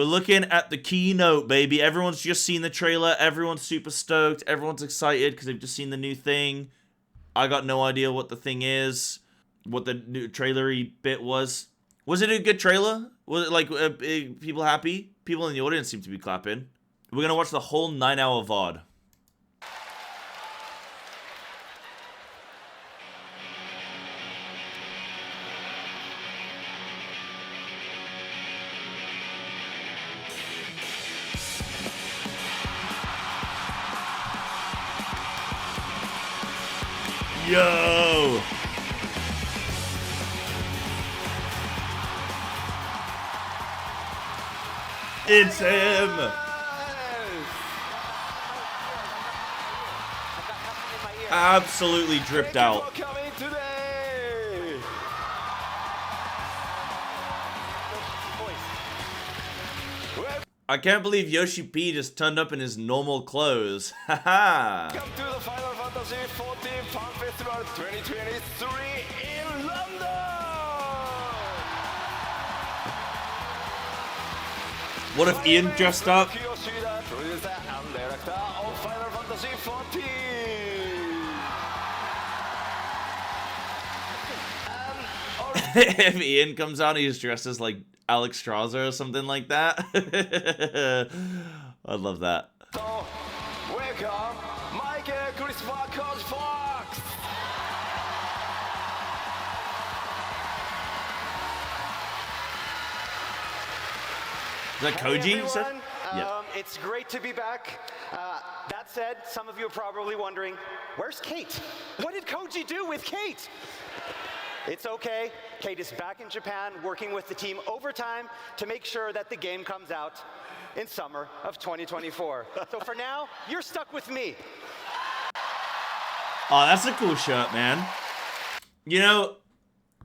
We're looking at the keynote, baby. Everyone's just seen the trailer. Everyone's super stoked. Everyone's excited because they've just seen the new thing. I got no idea what the thing is, what the new trailery bit was. Was it a good trailer? Was it like people happy? People in the audience seem to be clapping. We're gonna watch the whole 9-hour VOD. Yo! It's him! Absolutely dripped out. I can't believe YOSHIP just turned up in his normal clothes. Haha! Welcome to the Final Fantasy 14 Fan Festival 2023 in London! What if Ian dressed up? Yoshida, producer and director of Final Fantasy 14. If Ian comes out, he's dressed as like Alex Strasser or something like that. I'd love that. So, welcome, Michael Christopher Coach Fox! Is that Koji? Hey You said? everyone. Yeah. It's great to be back. That said, some of you are probably wondering, where's Kate? What did Koji do with Kate? It's okay. Kate is back in Japan working with the team overtime to make sure that the game comes out in summer of 2024. So for now, you're stuck with me. Oh, that's a cool shirt, man. You know,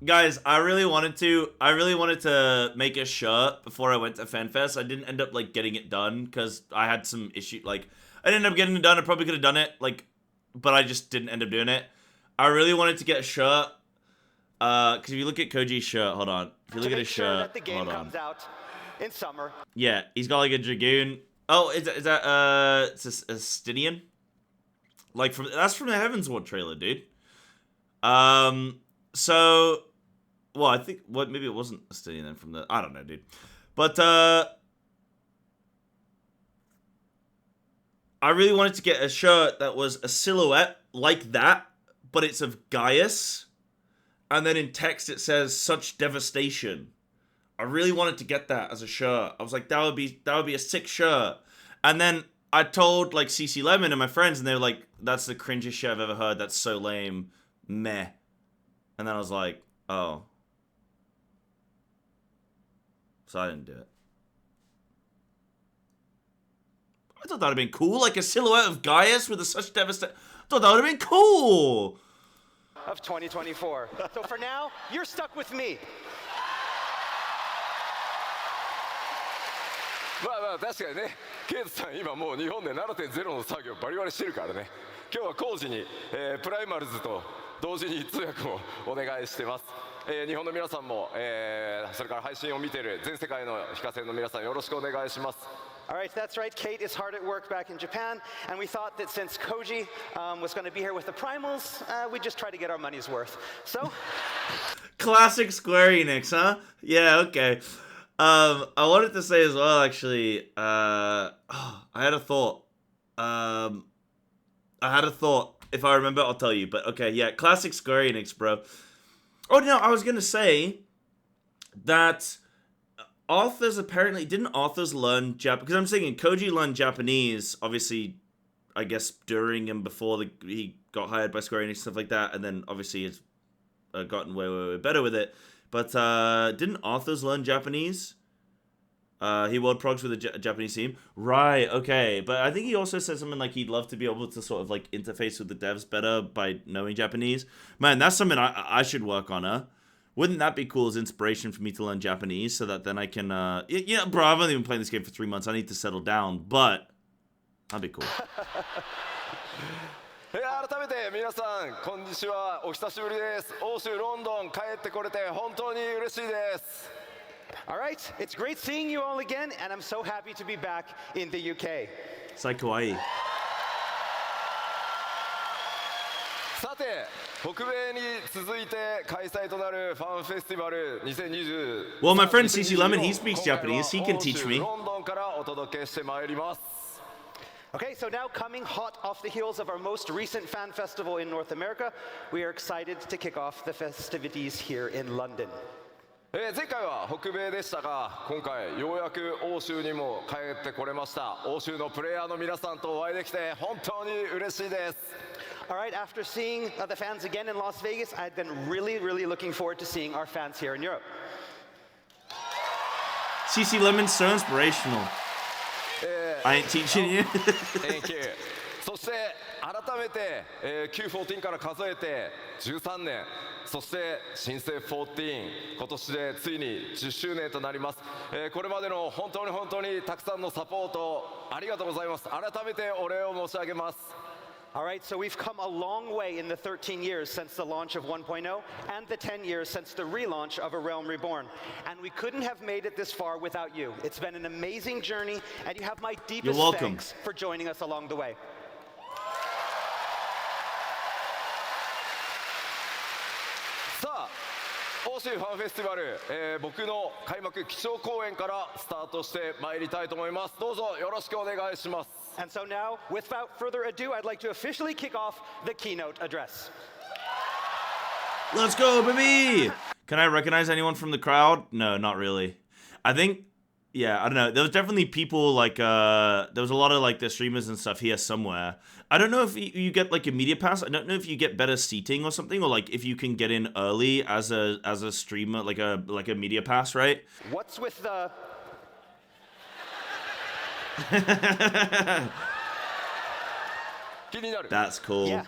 guys, I really wanted to make a shirt before I went to Fanfest. I didn't end up like getting it done because I had some issue. Like, I didn't end up getting it done. I probably could have done it, like, but I just didn't end up doing it. I really wanted to get a shirt. Because if you look at Koji's shirt, hold on. If you look at his shirt, that the game hold on. comes out in summer. Yeah, he's got like a dragoon. Oh, is that it's a Stydian? Like that's from the Heavensward trailer, dude. So, well, I think maybe it wasn't a Stydian then from the I don't know, dude. But I really wanted to get a shirt that was a silhouette like that, but it's of Gaius. And then in text it says "such devastation." I really wanted to get that as a shirt. I was like, that would be a sick shirt. And then I told like CC Lemon and my friends, and they were like, "That's the cringiest shit I've ever heard. That's so lame, meh." And then I was like, "Oh," so I didn't do it. I thought that would have been cool, like a silhouette of Gaius with a such devastation. I thought that would have been cool. Of 2024. So for now, you're stuck with me. まあ確かにね、ケイトさん今もう日本で 7.0 の作業バリバリしてるからね。今日は工事に、プライマルズと同時に通訳もお願いしてます。日本の皆さんも、それから配信を見ている全世界の非課線の皆さんよろしくお願いします。 All right, that's right. Kate is hard at work back in Japan, and we thought that since Koji was going to be here with the Primals, we'd just try to get our money's worth. So, classic Square Enix, huh? Yeah, okay. I wanted to say as well, actually, I had a thought. If I remember, I'll tell you. But okay, yeah, classic Square Enix, bro. Oh no, I was gonna say that authors didn't authors learn Japanese? Because I'm thinking Koji learned Japanese, obviously, I guess during and before he got hired by Square Enix and stuff like that, and then obviously has gotten way better with it. But didn't authors learn Japanese? He world progs with a Japanese team, right? Okay, but I think he also said something like he'd love to be able to sort of like interface with the devs better by knowing Japanese. Man, that's something I should work on, huh? Wouldn't that be cool as inspiration for me to learn Japanese so that then I can, bro, I've only been playing this game for 3 months. I need to settle down, but that'd be cool. 改めて皆さんこんにちは、お久しぶりです。欧州ロンドン帰ってこれて本当に嬉しいです。All right, it's great seeing you all again, and I'm so happy to be back in the UK. 最高いい。さて、北米に続いて開催となるファンフェスティバル2020。Well, my friend CC Lemon, he speaks Japanese. He can teach me. ロンドンからお届けしてまいります。Okay, so now coming hot off the heels of our most recent fan festival in North America, we are excited to kick off the festivities here in London. 前回は北米でしたが、今回ようやく欧州にも帰ってこれました。欧州のプレイヤーの皆さんとお会いできて本当に嬉しいです。All right, after seeing the fans again in Las Vegas, I've been really looking forward to seeing our fans here in Europe. CC Lemon's so inspirational. I ain't teaching you. Thank you. そして改めて、Q14 から数えて13年、そして新生14、今年でついに10周年となります。これまでの本当にたくさんのサポートありがとうございます。改めてお礼を申し上げます。All right, so we've come a long way in the 13 years since the launch of 1.0 and the 10 years since the relaunch of A Realm Reborn. And we couldn't have made it this far without you. It's been an amazing journey, and you have my deepest thanks for joining us along the way. さあ、欧州ファンフェスティバル、僕の開幕基調講演からスタートしてまいりたいと思います。どうぞよろしくお願いします。And so now, without further ado, I'd like to officially kick off the keynote address. Let's go, baby! Can I recognize anyone from the crowd? No, not really. I think, yeah, I don't know. There was definitely people like, there was a lot of like the streamers and stuff here somewhere. I don't know if you get like a media pass. I don't know if you get better seating or something, or like if you can get in early as a streamer, like a media pass, right? What's with the... That's cool. Yeah.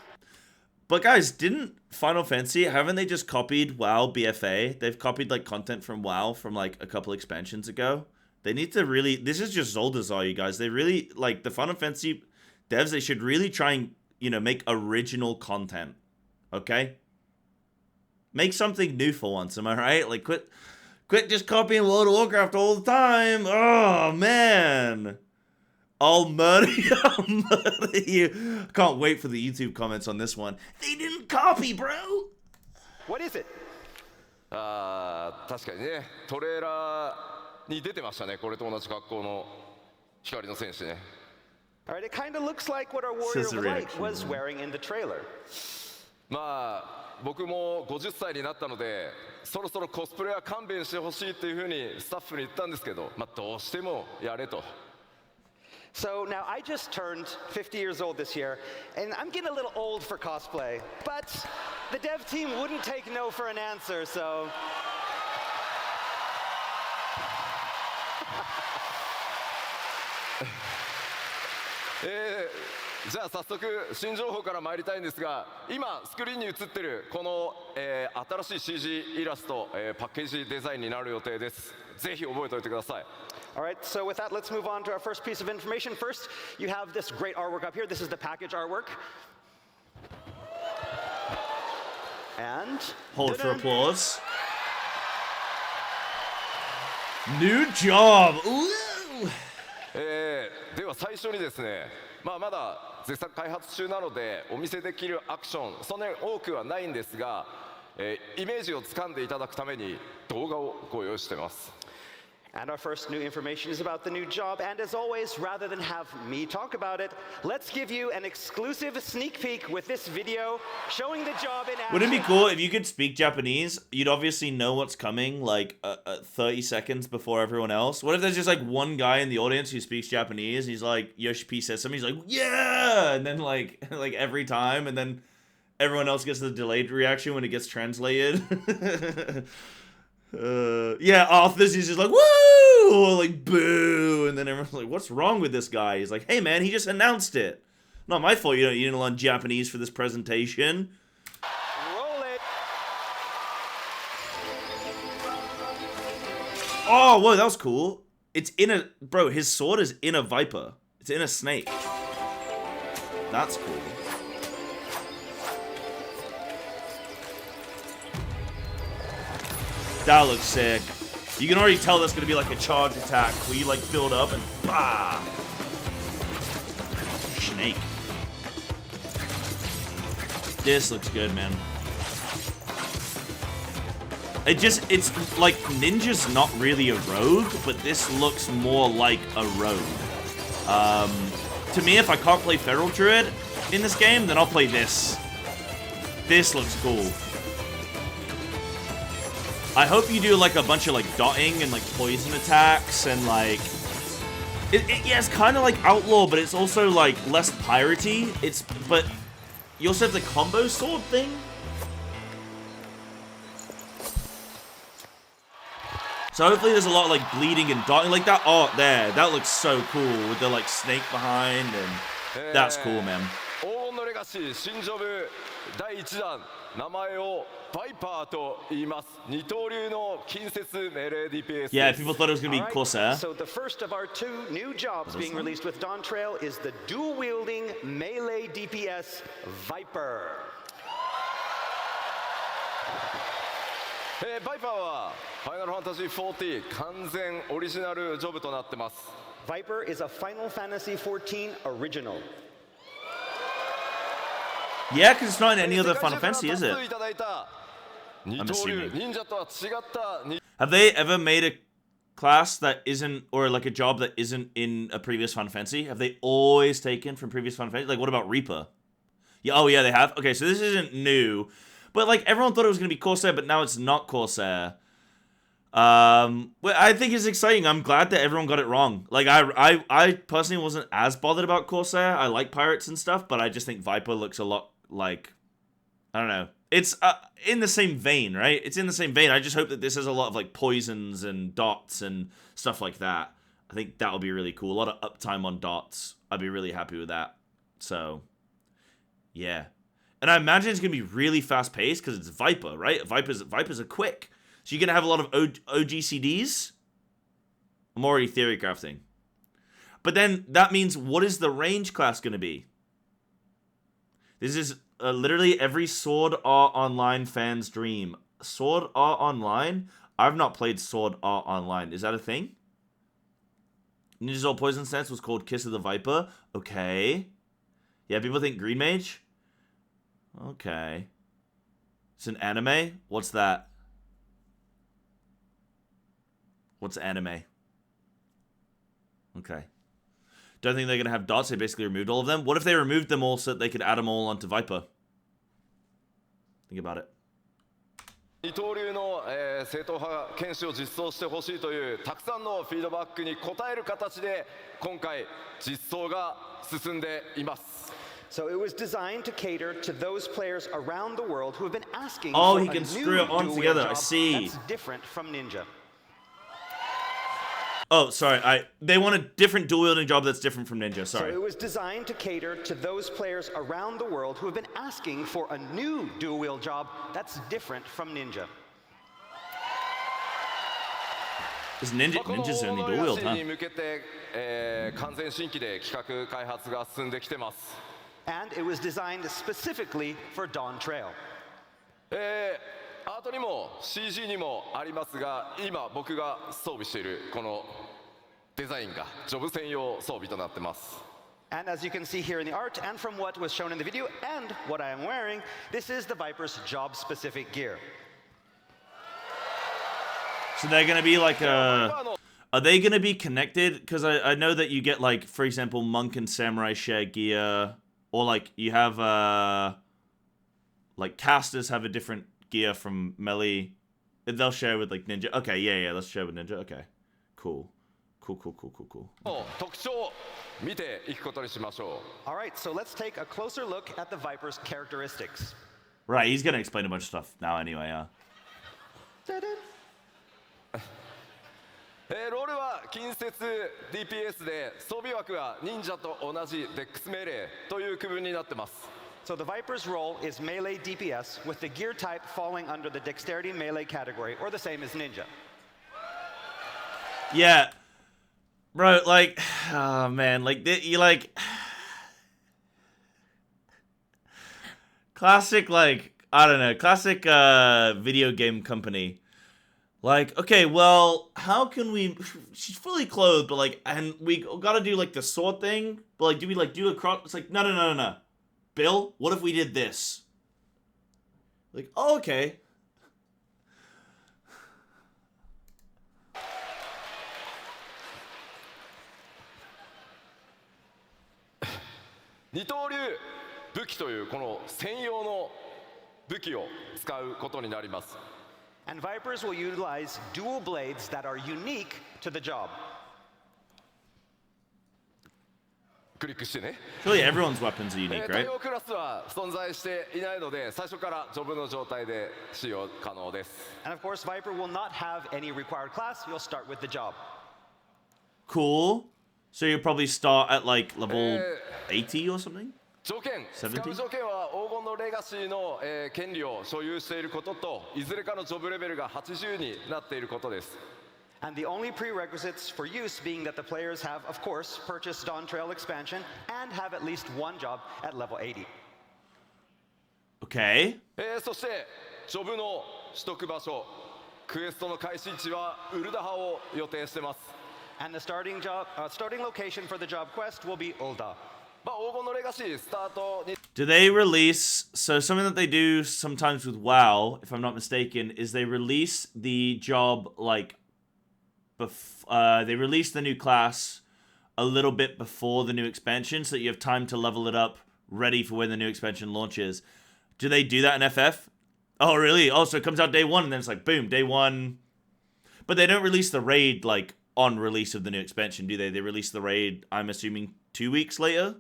But guys, haven't they just copied WoW BFA? They've copied like content from WoW from like a couple expansions ago. They need to really, this is just Zoldazar, you guys. They really, like the Final Fantasy devs, they should really try and, you know, make original content. Okay? Make something new for once, am I right? Like quit just copying World of Warcraft all the time. Oh man. I'll murder you. I'll murder you. Can't wait for the YouTube comments on this one. They didn't copy, bro. What is it? 確かにね、トレーラーに出てましたね。これと同じ格好の光の戦士ね。All right, it kind of looks like what our Warrior of Light was wearing in the trailer. まあ僕も50歳になったので、そろそろコスプレは勘弁してほしいっていうふうにスタッフに言ったんですけど、まあどうしてもやれと。So now I just turned 50 years old this year, and I'm getting a little old for cosplay, but the dev team wouldn't take no for an answer, so. じゃあ早速新情報から参りたいんですが、今スクリーンに映ってるこの、新しい CG イラスト、パッケージデザインになる予定です。ぜひ覚えておいてください。All right, so with that, let's move on to our first piece of information. First, you have this great artwork up here. This is the package artwork. And... Hold for applause. New job! Ooh! では最初にですね、まだ絶賛開発中なのでお見せできるアクションそんなに多くはないんですが、イメージをつかんでいただくために動画をご用意しています。And our first new information is about the new job. And as always, rather than have me talk about it, let's give you an exclusive sneak peek with this video showing the job in action. Wouldn't it be cool if you could speak Japanese? You'd obviously know what's coming like 30 seconds before everyone else. What if there's just like one guy in the audience who speaks Japanese? He's like, YOSHIP says something. He's like, yeah! And then like every time. And then everyone else gets the delayed reaction when it gets translated. Yeah, Arthur's is just like, woo! Or like, boo! And then everyone's like, what's wrong with this guy? He's like, hey man, he just announced it. Not my fault you didn't learn Japanese for this presentation. Roll it. Oh, whoa, that was cool. It's in a, bro, his sword is in a viper. It's in a snake. That's cool. That looks sick. You can already tell that's gonna be like a charge attack where you like build up and bah! Snake. This looks good, man. It's like Ninja's not really a rogue, but this looks more like a rogue. To me, if I can't play Feral Druid in this game, then I'll play this. This looks cool. I hope you do like a bunch of like dotting and like poison attacks and like... Yeah, it's kind of like Outlaw, but it's also like less piratey. But you also have the combo sword thing. So hopefully there's a lot of like bleeding and dotting. Like that art there, that looks so cool with the like snake behind, and that's cool, man. Yeah, people thought it was going to be Corsair. So the first of our 2 new jobs being released with Dawn Trail is the dual-wielding melee DPS Viper. Viper は Final Fantasy 14 完全オリジナルジョブとなってます。 Viper is a Final Fantasy 14 original. Yeah, because it's not in any other Final Fantasy, is it? I'm assuming. Have they ever made a class that isn't, or like a job that isn't in a previous Final Fantasy? Have they always taken from previous Final Fantasy? Like, what about Reaper? Yeah, oh yeah, they have? Okay, so this isn't new. But like, everyone thought it was going to be Corsair, but now it's not Corsair. Well, I think it's exciting. I'm glad that everyone got it wrong. Like, I personally wasn't as bothered about Corsair. I like pirates and stuff, but I just think Viper looks a lot like, I don't know. It's in the same vein, right? It's in the same vein. I just hope that this has a lot of like poisons and dots and stuff like that. I think that'll be really cool. A lot of uptime on dots. I'd be really happy with that. So, yeah. And I imagine it's going to be really fast-paced because it's Viper, right? Vipers are quick. So you're going to have a lot of OGCDs. I'm already theory crafting. But then that means, what is the range class going to be? This is literally every Sword Art Online fan's dream. Sword Art Online? I've not played Sword Art Online. Is that a thing? Ninja's All Poison Stance was called Kiss of the Viper. Okay. Yeah, people think Green Mage? Okay. It's an anime? What's that? What's anime? Okay. Don't think they're going to have dots. They basically removed all of them. What if they removed them all so that they could add them all onto Viper? Think about it. 二刀流の、正統派剣士を実装してほしいというたくさんのフィードバックに応える形で今回実装が進んでいます。 So it was designed to cater to those players around the world who have been asking for he can a screw new it on dual together. job I see. That's different from Ninja. Oh, sorry. They want a different dual-wielding job that's different from Ninja. Sorry. So it was designed to cater to those players around the world who have been asking for a new dual-wield job that's different from Ninja. Is Ninja's only dual-wield, huh? に向けて、完全新規で企画開発が進んできてます。 And it was designed specifically for Dawn Trail. アートにも CG にもありますが、今僕が装備しているこのデザインがジョブ専用装備となってます。 And as you can see here in the art, and from what was shown in the video, and what I am wearing, this is the Viper's job-specific gear. So they're going to be like Are they going to be connected? Because I know that you get, like, for example, Monk and Samurai share gear. Or, like, you have, like, casters have a different gear from Melee. They'll share with, like, Ninja. Okay, yeah, let's share with Ninja. Okay, cool. Cool. 特徴見ていくことにしましょう。 All right, so let's take a closer look at the Viper's characteristics. Right, he's going to explain a bunch of stuff now anyway, Ta-da. ロールは近接 DPS で装備枠は忍者と同じデックス命令という区分になってます。 So the Viper's role is melee DPS, with the gear type falling under the dexterity melee category, or the same as Ninja. Yeah. Bro, like, oh man, like, you like... Classic, like, I don't know, classic video game company. Like, okay, well, how can we... She's fully clothed, but, like, and we gotta do, like, the sword thing. But, like, do we, like, do a cross... It's like, no. Bill, what if we did this? Like, oh, okay. And Vipers will utilize dual blades that are unique to the job. クリックしてね。 Surely everyone's weapons are unique, 対 right? 応クラスは存在していないので、最初からジョブの状態で使用可能です。 And of course, Viper will not have any required class. You'll start with the job. Cool. So you'll probably start at, like, level 80 or something? 条件、使う条件は黄金のレガシーの、権利を所有していることと、いずれかのジョブレベルが80になっていることです。 And the only prerequisites for use being that the players have, of course, purchased Dawn Trail expansion and have at least one job at level 80. Okay. そして、ジョブの取得場所、クエストの開始地はウルダハを予定してます。 And the starting location for the job quest will be Ulda. まあ、黄金のレガシースタートに Do they release... So something that they do sometimes with WoW, if I'm not mistaken, is they release the job, like... they release the new class a little bit before the new expansion so that you have time to level it up ready for when the new expansion launches. Do they do that in FF? Oh, really? Oh, so it comes out day one and then it's like, boom, day one. But they don't release the raid, like, on release of the new expansion, do they? They release the raid, I'm assuming, 2 weeks later?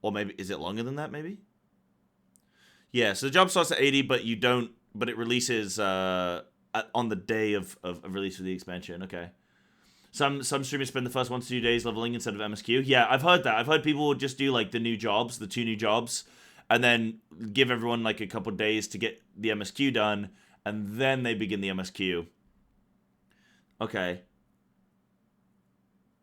Or maybe, is it longer than that, maybe? Yeah, so the job starts at 80, but you don't, but it releases, on the day of release of the expansion. Okay. Some streamers spend the first 1 to 2 days leveling instead of MSQ. Yeah, I've heard that. I've heard people would just do like the new jobs, the 2 new jobs, and then give everyone like a couple days to get the MSQ done, and then they begin the MSQ. Okay.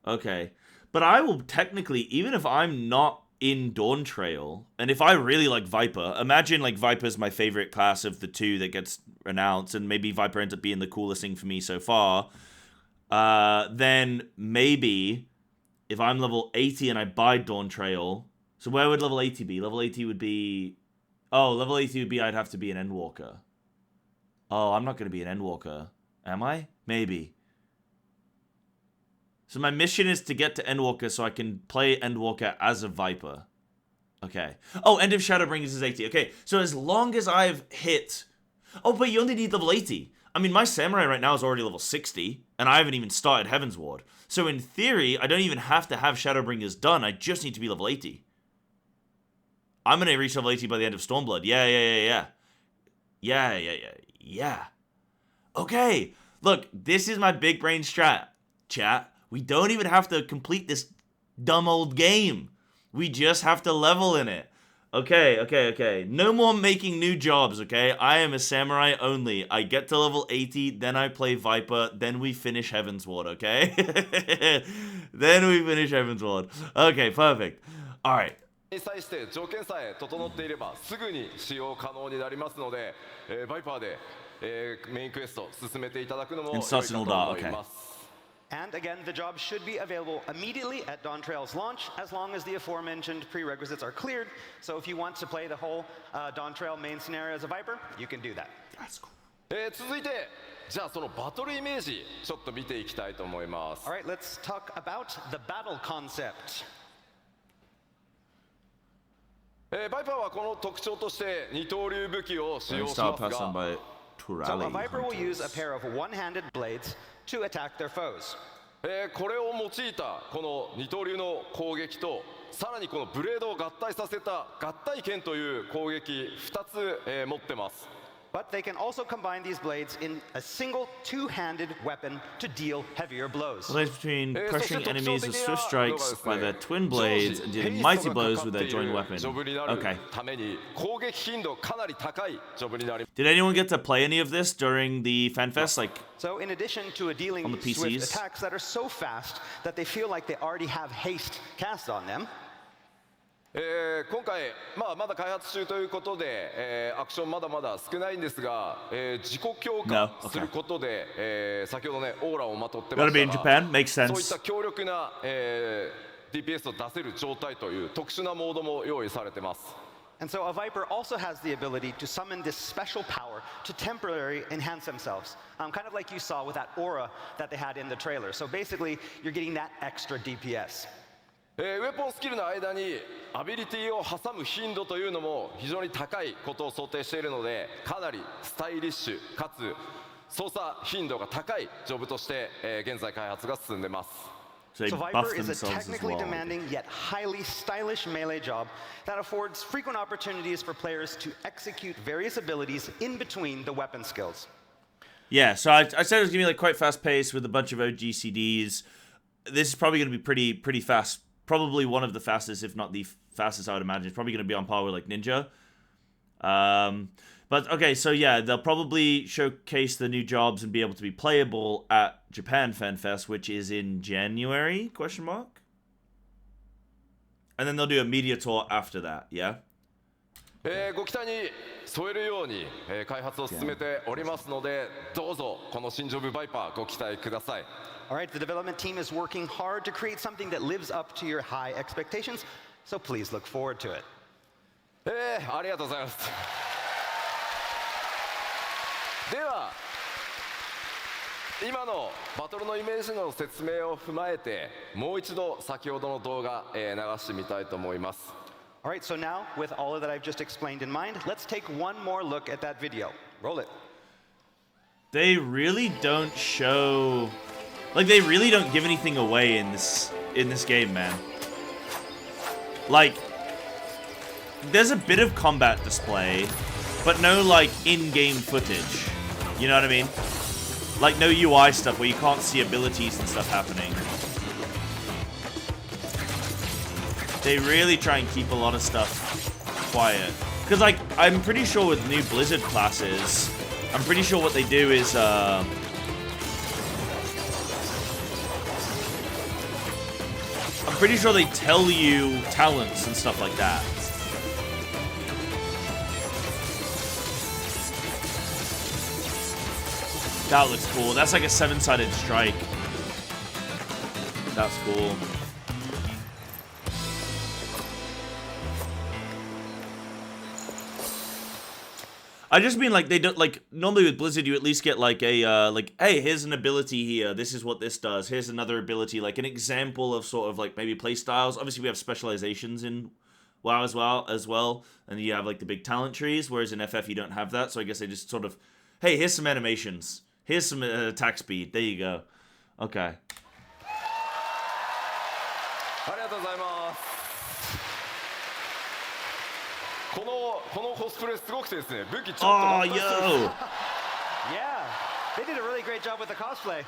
Okay. But I will technically, even if I'm not in Dawn Trail, and if I really like Viper, imagine like Viper's my favorite class of the 2 that gets announced, and maybe Viper ends up being the coolest thing for me so far, then maybe if I'm level 80 and I buy Dawn Trail, so where would level 80 be? Level 80 would be... Oh, level 80 would be I'd have to be an Endwalker. Oh, I'm not going to be an Endwalker. Am I? Maybe. So my mission is to get to Endwalker so I can play Endwalker as a Viper. Okay. Oh, End of Shadowbringers is 80. Okay, so as long as I've hit... Oh, but you only need level 80. I mean, my Samurai right now is already level 60, and I haven't even started Heaven's Ward. So in theory, I don't even have to have Shadowbringers done. I just need to be level 80. I'm going to reach level 80 by the end of Stormblood. Yeah. Okay, look, this is my big brain strat, chat. We don't even have to complete this dumb old game. We just have to level in it. Okay. No more making new jobs, okay? I am a samurai only. I get to level 80, then I play Viper, then we finish Heaven's Ward, okay? Then we finish Heaven's Ward. Okay, perfect. Alright. に際して条件さえ整っていればすぐに使用可能になりますので、バイパーで、メインクエスト進めていただくのも良いかと思います。 And again, the job should be available immediately at Dawn Trail's launch, as long as the aforementioned prerequisites are cleared. So if you want to play the whole Dawn Trail main scenario as a Viper, you can do that. That's cool. 続いて、じゃあそのバトルイメージちょっと見ていきたいと思います。 All right, let's talk about the battle concept. バイパーはこの特徴として二刀流武器を使用しますが、 So a Viper will use a pair of one-handed blades to attack their foes. これを用いたこの二刀流の攻撃とさらにこのブレードを合体させた合体剣という攻撃2つ、持ってます。 But they can also combine these blades in a single two-handed weapon to deal heavier blows. Relates between crushing enemies with swift strikes by their twin blades and dealing mighty blows with their joined weapon. Okay. Did anyone get to play any of this during the Fanfest? Like, so in addition to dealing on the PCs? swift attacks that are so fast that they feel like they already have haste cast on them, 今回、まだ開発中ということで、アクションまだまだ少ないんですが、自己強化 No. することで、先ほどね、オーラをまとってま Gotta be し in たが、 Japan. Makes そういった sense. 強力な、DPS を出せる状態という特殊なモードも用意されてます。And so a Viper also has the ability to summon this special power to temporarily enhance themselves. Kind of like you saw with that aura that they had in the trailer. So basically, you're getting that extra DPS. ウェポンスキルの間にアビリティを挟む頻度というのも非常に高いことを想定しているので、かなりスタイリッシュかつ操作頻度が高いジョブとして、現在開発が進んでます。So they So buff Viper is a themselves as technically well. demanding yet highly stylish melee job that affords frequent opportunities for players to execute various abilities in between the weapon skills. Yeah, so I said it was gonna be like quite fast paced with a bunch of OGCDs. This is probably gonna be pretty fast. Probably one of the fastest, if not the fastest, I would imagine. It's probably gonna be on par with like Ninja. But okay, so yeah, they'll probably showcase the new jobs and be able to be playable at Japan Fanfest, which is in January? Question mark. And then they'll do a media tour after that. Yeah. ご期待に添えるように、開発を進めておりますので、どうぞこの新ジョブバイパーご期待ください。All right, the development team is working hard to create something that lives up to your high expectations, so please look forward to it. ありがとうございます。では、今のバトルのイメージの説明を踏まえて、もう一度先ほどの動画、流してみたいと思います。All right, so now, with all of that I've just explained in mind, let's take one more look at that video. Roll it. They really don't show, like they really don't give anything away in this game, man. Like, there's a bit of combat display, but no like in-game footage. You know what I mean? Like no UI stuff where you can't see abilities and stuff happening. They really try and keep a lot of stuff quiet. Because like, I'm pretty sure with new Blizzard classes, I'm pretty sure what they do is I'm pretty sure they tell you talents and stuff like that. That looks cool. That's like a 7-sided strike. That's cool. I just mean like they don't like normally with Blizzard you at least get like a like, hey, here's an ability here, this is what this does, here's another ability, like an example of sort of like maybe play styles. Obviously we have specializations in WoW as well, and you have like the big talent trees, whereas in FF you don't have that. So I guess they just sort of, hey, here's some animations, here's some attack speed, there you go. Okay. ありがとうございます。このコスプレすごくてですね、武器ちょっと Oh, 落としてる yo! Yeah, they did a really great job with the cosplay.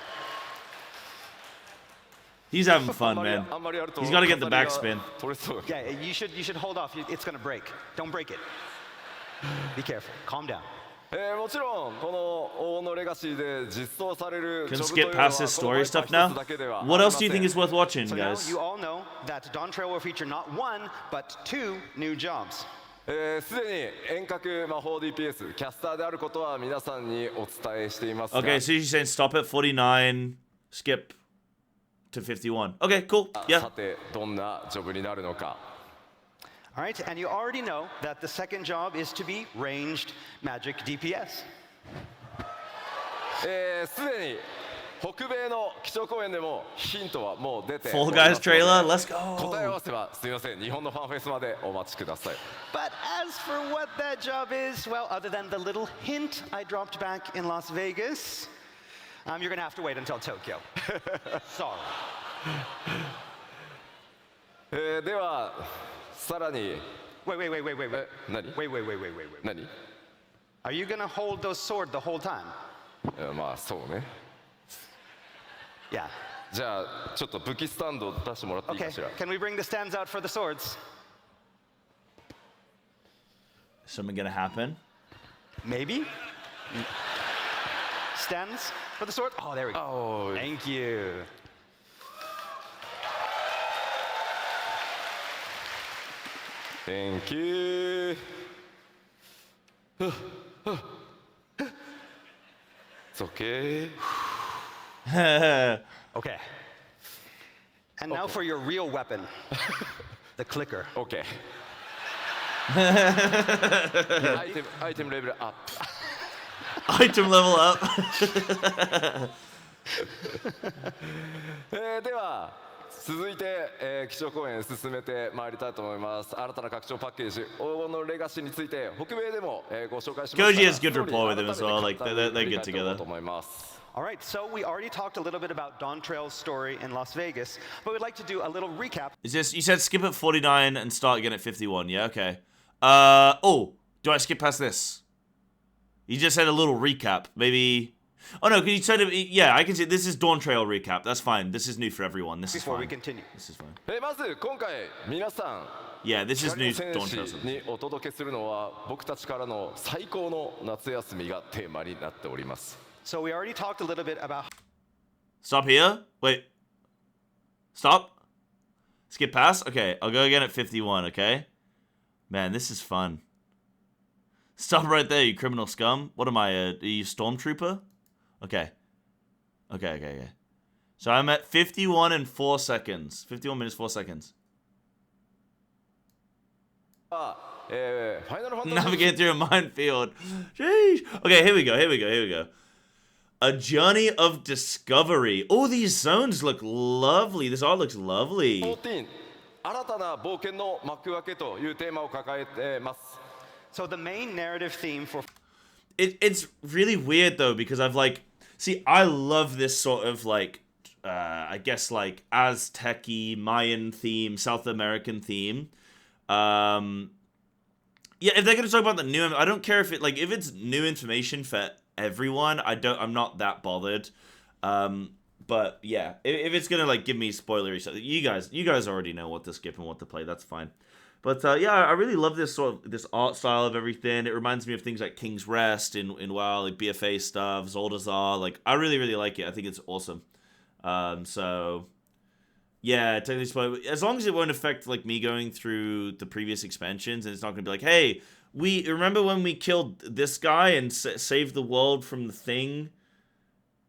He's having fun, man. あんまりやると He's gotta get the 飾りが backspin. 取れそう。 Yeah, you should hold off. It's gonna break. Don't break it. Be careful. Calm down. もちろんこの王のレガシーで実装される Can ジョブという skip のは past his この story バイパー stuff now. 一つだけではあり What ま else do you せん think is worth watching, So now guys? you all know that Dawn Trail will feature not one, but two new jobs. すでに遠隔魔法 DPS キャスターであることは皆さんにお伝えしていますが Okay, so you're saying stop at 49, skip to 51. Okay, cool. Yeah. さてどんなジョブになるのか All right, and you already know that the second job is to be ranged magic DPS. すでに北米の基調講演でもヒントはもう出て Fall おります Guys ので trailer, let's go. 答え合わせはすみません日本のファンフェスまでお待ちください But as for what that job is, well, other than the little hint I dropped back in Las Vegas, you're gonna have to wait until Tokyo. Sorry. ではさらに Wait. 何 Wait. 何 Are you gonna hold those sword the whole time? まあそうね Yeah. じゃあちょっと武器スタンド出してもらっていい Okay. かしら Can we bring the stands out for the swords? Something gonna happen? Maybe? Stands for the sword? Oh, there we go. おー Thank you. Thank you. It's okay. Okay. And now for your real weapon, the clicker. Okay. Item level up. Item level up. では続いて、基調講演進めてまいりたいと思います。新たな拡張パッケージ黄金のレガシーについて北米でも、ご紹介しました。 Koji has good rapport with him as well. Like they're good together. All right, so we already talked a little bit about Dawn Trail's story in Las Vegas, but we'd like to do a little recap. Is this, you said skip at 49 and start again at 51? Yeah, okay. Oh, do I skip past this? You just said a little recap. Maybe. Oh no, because you said yeah, I can see this is Dawn Trail recap. That's fine. This is new for everyone. This is Before fine. we continue. This is fine. まず今回皆さん Yeah, this is new 戦 Dawn 士 Trail. にお届けするのは僕たちからの最高の夏休みがテーマになっております。 So we already talked a little bit about. Stop here. Wait. Stop. Skip past. Okay, I'll go again at 51. Okay. Man, this is fun. Stop right there, you criminal scum. What am I? Are you stormtrooper? Okay. Okay. So I'm at 51 and 4 seconds. 51 minutes 4 seconds. Navigate through a minefield. Sheesh. Okay, here we go. A journey of discovery. Oh, these zones look lovely. This all looks lovely. 14新たな冒険の幕開けというテーマを抱えてます。 So the main narrative theme for. It's really weird though because I've like, see, I love this sort of like, I guess like Aztec-y, Mayan theme, South American theme. Yeah, if they're gonna talk about the new, I don't care if it's new information for everyone. I'm not that bothered. But yeah, if it's gonna like give me spoilery stuff, you guys already know what to skip and what to play. That's fine. But yeah, I really love this this art style of everything. It reminds me of things like King's Rest in WoW, like BFA stuff, Zoldazar. Like I really like it. I think it's awesome. So yeah, technically spoil. As long as it won't affect like me going through the previous expansions, and it's not gonna be like, hey, we remember when we killed this guy and saved the world from the thing.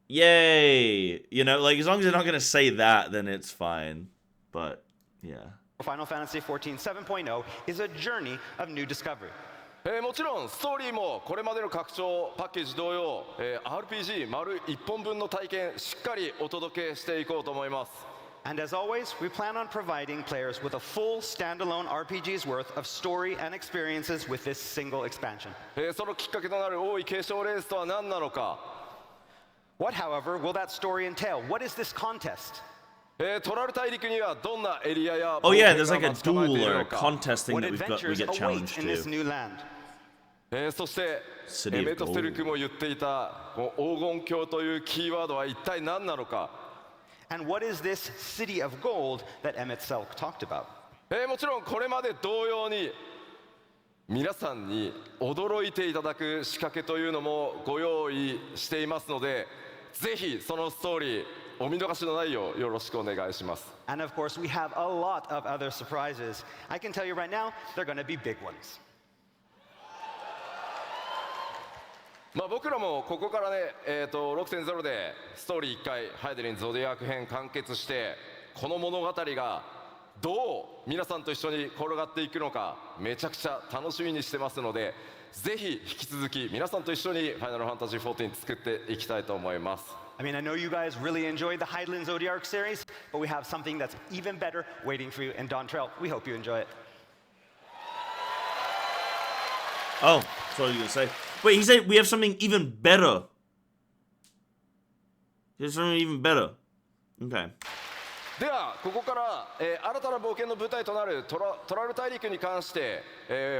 Yay! You know, like as long as they're not gonna say that, then it's fine. But yeah. Final Fantasy XIV 7.0 is a journey of new discovery. もちろんストーリーもこれまでの拡張パッケージ同様、RPG 丸1本分の体験しっかりお届けしていこうと思います。 And as always, we plan on providing players with a full standalone RPG's worth of story and experiences with this single expansion. そのきっかけとなる王位継承レースとは何なのか。 What, however, will that story entail? What is this contest? トラル大陸にはどんなエリアや Oh yeah, there's like a duel or a contest thing What that we adventures get await challenged in this to. new land? そしてCity of メトセル Gold. クも言っていたこの黄金鏡というキーワードは一体何なのか。 And what is this city of gold that Emmett Selk talked about? もちろんこれまで同様に皆さんに驚いていただく仕掛けというのもご用意していますので、ぜひそのストーリーお見逃しのないようよろしくお願いします。 And of course, we have a lot of other surprises. I can tell you right now, they're going to be big ones. 僕らもここからね、6.0 でストーリー1回ハイデリンゾディアーク編完結してこの物語がどう皆さんと一緒に転がっていくのかめちゃくちゃ楽しみにしてますので、ぜひ引き続き皆さんと一緒にファイナルファンタジー14作っていきたいと思います。 I mean, I know you guys really enjoyed the Hydaelyn Zodiac series, but we have something that's even better waiting for you in Dawn Trail. We hope you enjoy it. Oh, that's what I was gonna say. Wait, he said we have something even better. There's something even better. Okay. ではここから、新たな冒険の舞台となるトラル大陸に関して、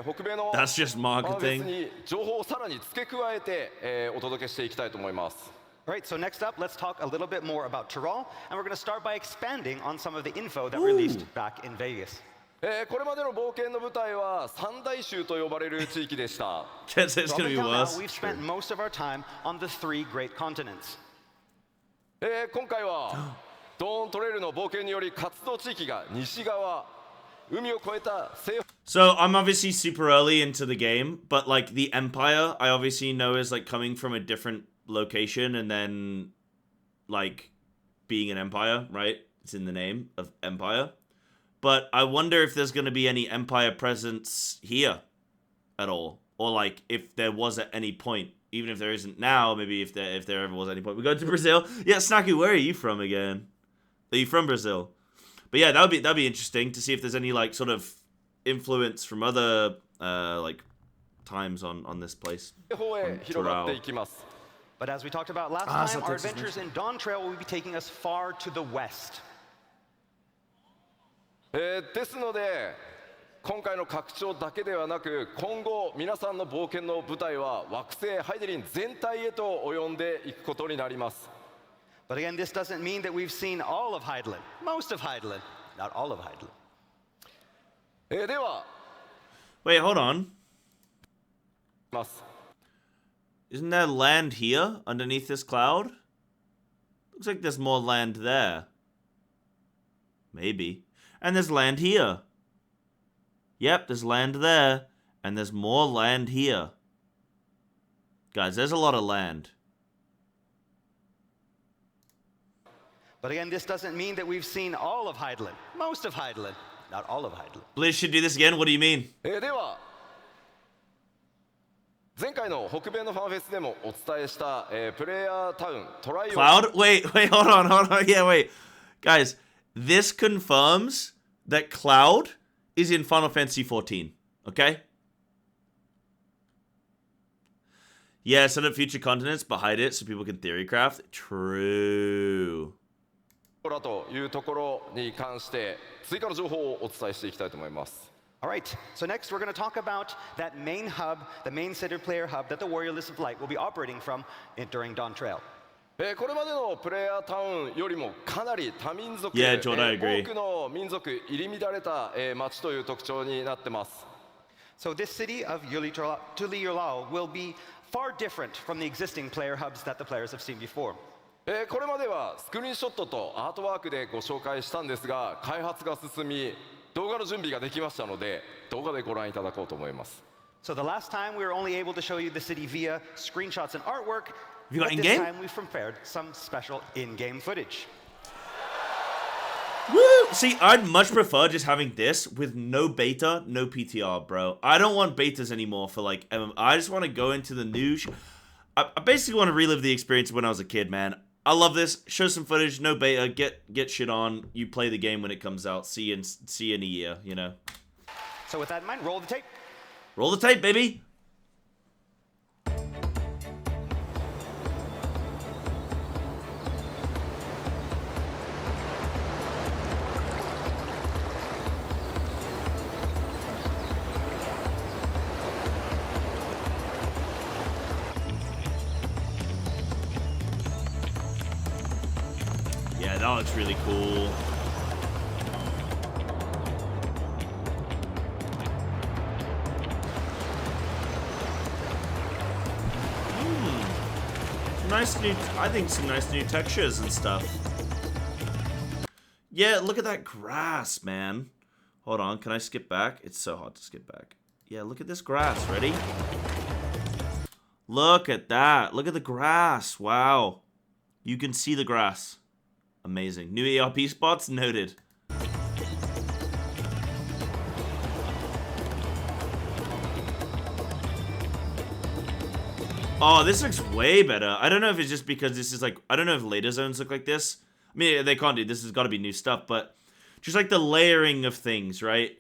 北米の That's just ファンフェス marketing. に情報をさらに付け加えて、お届けしていきたいと思います。 All right, so next up, let's talk a little bit more about Tyrol, and we're going to start by expanding on some of the info that released back in Vegas. これまでの冒険の舞台は三大州と呼ばれる地域でした。 Can't say it's Up gonna be until now, worse. we've spent most of our time on the three great continents. 今回はドーントレイルの冒険により活動地域が西側海を越えた西 So I'm obviously super early into the game, but like the Empire, I obviously know is like coming from a different location and then like being an empire, right? It's in the name of Empire. But I wonder if there's going to be any Empire presence here at all, or like if there was at any point. Even if there isn't now, maybe if there ever was any point. We go to Brazil. Yeah, Snaku, where are you from again? Are you from Brazil? But yeah, that'd be interesting to see if there's any like sort of influence from other like times on this place. But as we talked about last time, our adventures in Dawn Trail will be taking us far to the west. ですので今回の拡張だけではなく今後皆さんの冒険の舞台は惑星ハイデリン全体へと及んでいくことになります。 But again, this doesn't mean that we've seen all of Heidelin, most of Heidelin, not all of Heidelin. では Wait, hold on. ます。 Isn't there land here underneath this cloud? Looks like there's more land there. Maybe. And there's land here. Yep, there's land there. And there's more land here. Guys, there's a lot of land. But again, this doesn't mean that we've seen all of Heidelin, most of Heidelin, not all of Heidelin. Blizz should do this again? What do you mean? では前回の北米のファンフェスでもお伝えした、プレイヤータウントライオ Cloud? Wait, hold on. Yeah, wait. Guys, this confirms that Cloud is in Final Fantasy 14, okay? Yeah, set up future continents behind it so people can theorycraft. True. ラというところに関して追加の情報をお伝えしていきたいと思います。 All right, so next we're going to talk about that main hub, the main center player hub that the Warrior List of Light will be operating from during Dawn Trail. これまでのプレイヤータウンよりもかなり多民族、 Yeah, Jordan, I agree. 多くの民族入り乱れた、街という特徴になってます。 So this city of Tuliyolao will be far different from the existing player hubs that the players have seen before. これまではスクリーンショットとアートワークでご紹介したんですが開発が進み動画の準備ができましたので動画でご覧いただこうと思います。 So the last time we were only able to show you the city via screenshots and artwork. Have you got But in-game? this time we've prepared some special in-game footage. Woo! See, I'd much prefer just having this with no beta, no PTR, bro. I don't want betas anymore for like MM. I just want to go into the new. I basically want to relive the experience when I was a kid, man. I love this. Show some footage, no beta. Get shit on. You play the game when it comes out. See you in a year. You know. So with that in mind, roll the tape. Roll the tape, baby. Yeah, that looks really cool. Nice new, I think some nice new textures and stuff. Yeah, look at that grass, man. Hold on, can I skip back? It's so hard to skip back. Yeah, look at this grass. Ready? Look at that. Look at the grass. Wow. You can see the grass. Amazing. New ERP spots? Noted. Oh, this looks way better. I don't know if it's just because this is like, I don't know if later zones look like this. I mean, they can't do this. Has got to be new stuff, but just like the layering of things, right?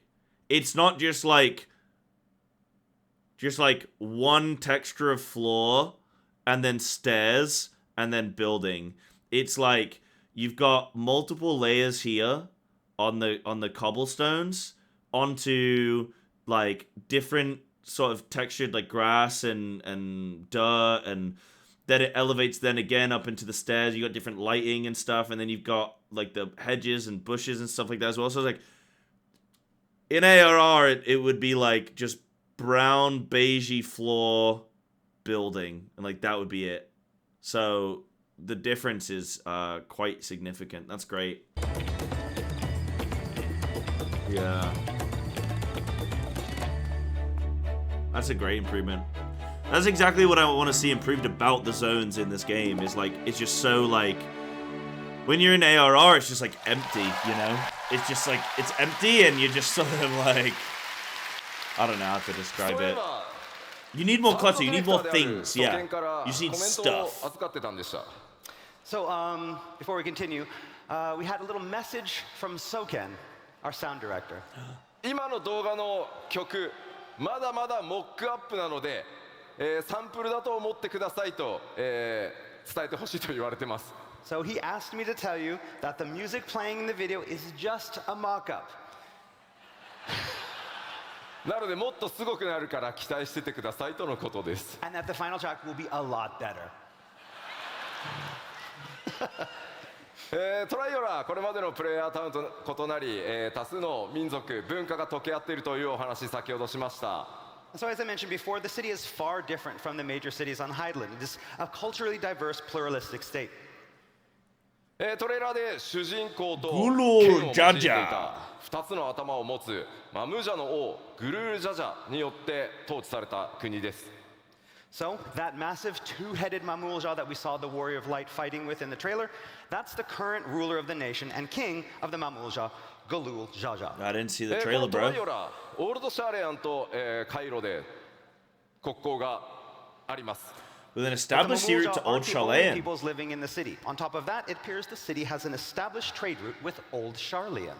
It's not just like one texture of floor and then stairs and then building. It's like you've got multiple layers here on the cobblestones onto like different sort of textured like grass and dirt, and then it elevates then again up into the stairs. You got different lighting and stuff, and then you've got like the hedges and bushes and stuff like that as well. So it's like in ARR it would be like just brown beigey floor building, and like that would be it. So the difference is quite significant. That's great. Yeah. That's a great improvement. That's exactly what I want to see improved about the zones in this game. Is like, it's just so like, when you're in ARR, it's just like empty, you know? It's just like, it's empty and you're just sort of like, I don't know how to describe it. You need more clutter, you need more things, yeah. You just need stuff. So, before we continue, we had a little message from Soken, our sound director. 今の動画の曲、まだまだモックアップなので、サンプルだと思ってくださいと、伝えてほしいと言われてます。 So he asked me to tell you that the music playing in the video is just a mock-up. なのでもっとすごくなるから期待しててくださいとのことです。 And that the final track will be a lot better. トライオラ、これまでのプレイヤータウンと異なり、多数の民族、文化が溶け合っているというお話、先ほどしました。 So as I mentioned before, the city is far different from the major cities on Hydaelyn. It is a culturally diverse, pluralistic state. トレーラーで主人公とグルー剣をジャジャ用いていた2つの頭を持つマムージャの王グルージャジャによって統治された国です。 So that massive two-headed Mamulja that we saw the Warrior of Light fighting with in the trailer, that's the current ruler of the nation and king of the Mamulja, Galul Jaja. I didn't see the こ trailer, のトライ bro. オラ、オールドシャーレアンと、カイロで国交があります。 With an The established route to Mamulja Old aren't the only Charlayan. peoples living in the city. On top of that, it appears the city has an established trade route with Old Charlian.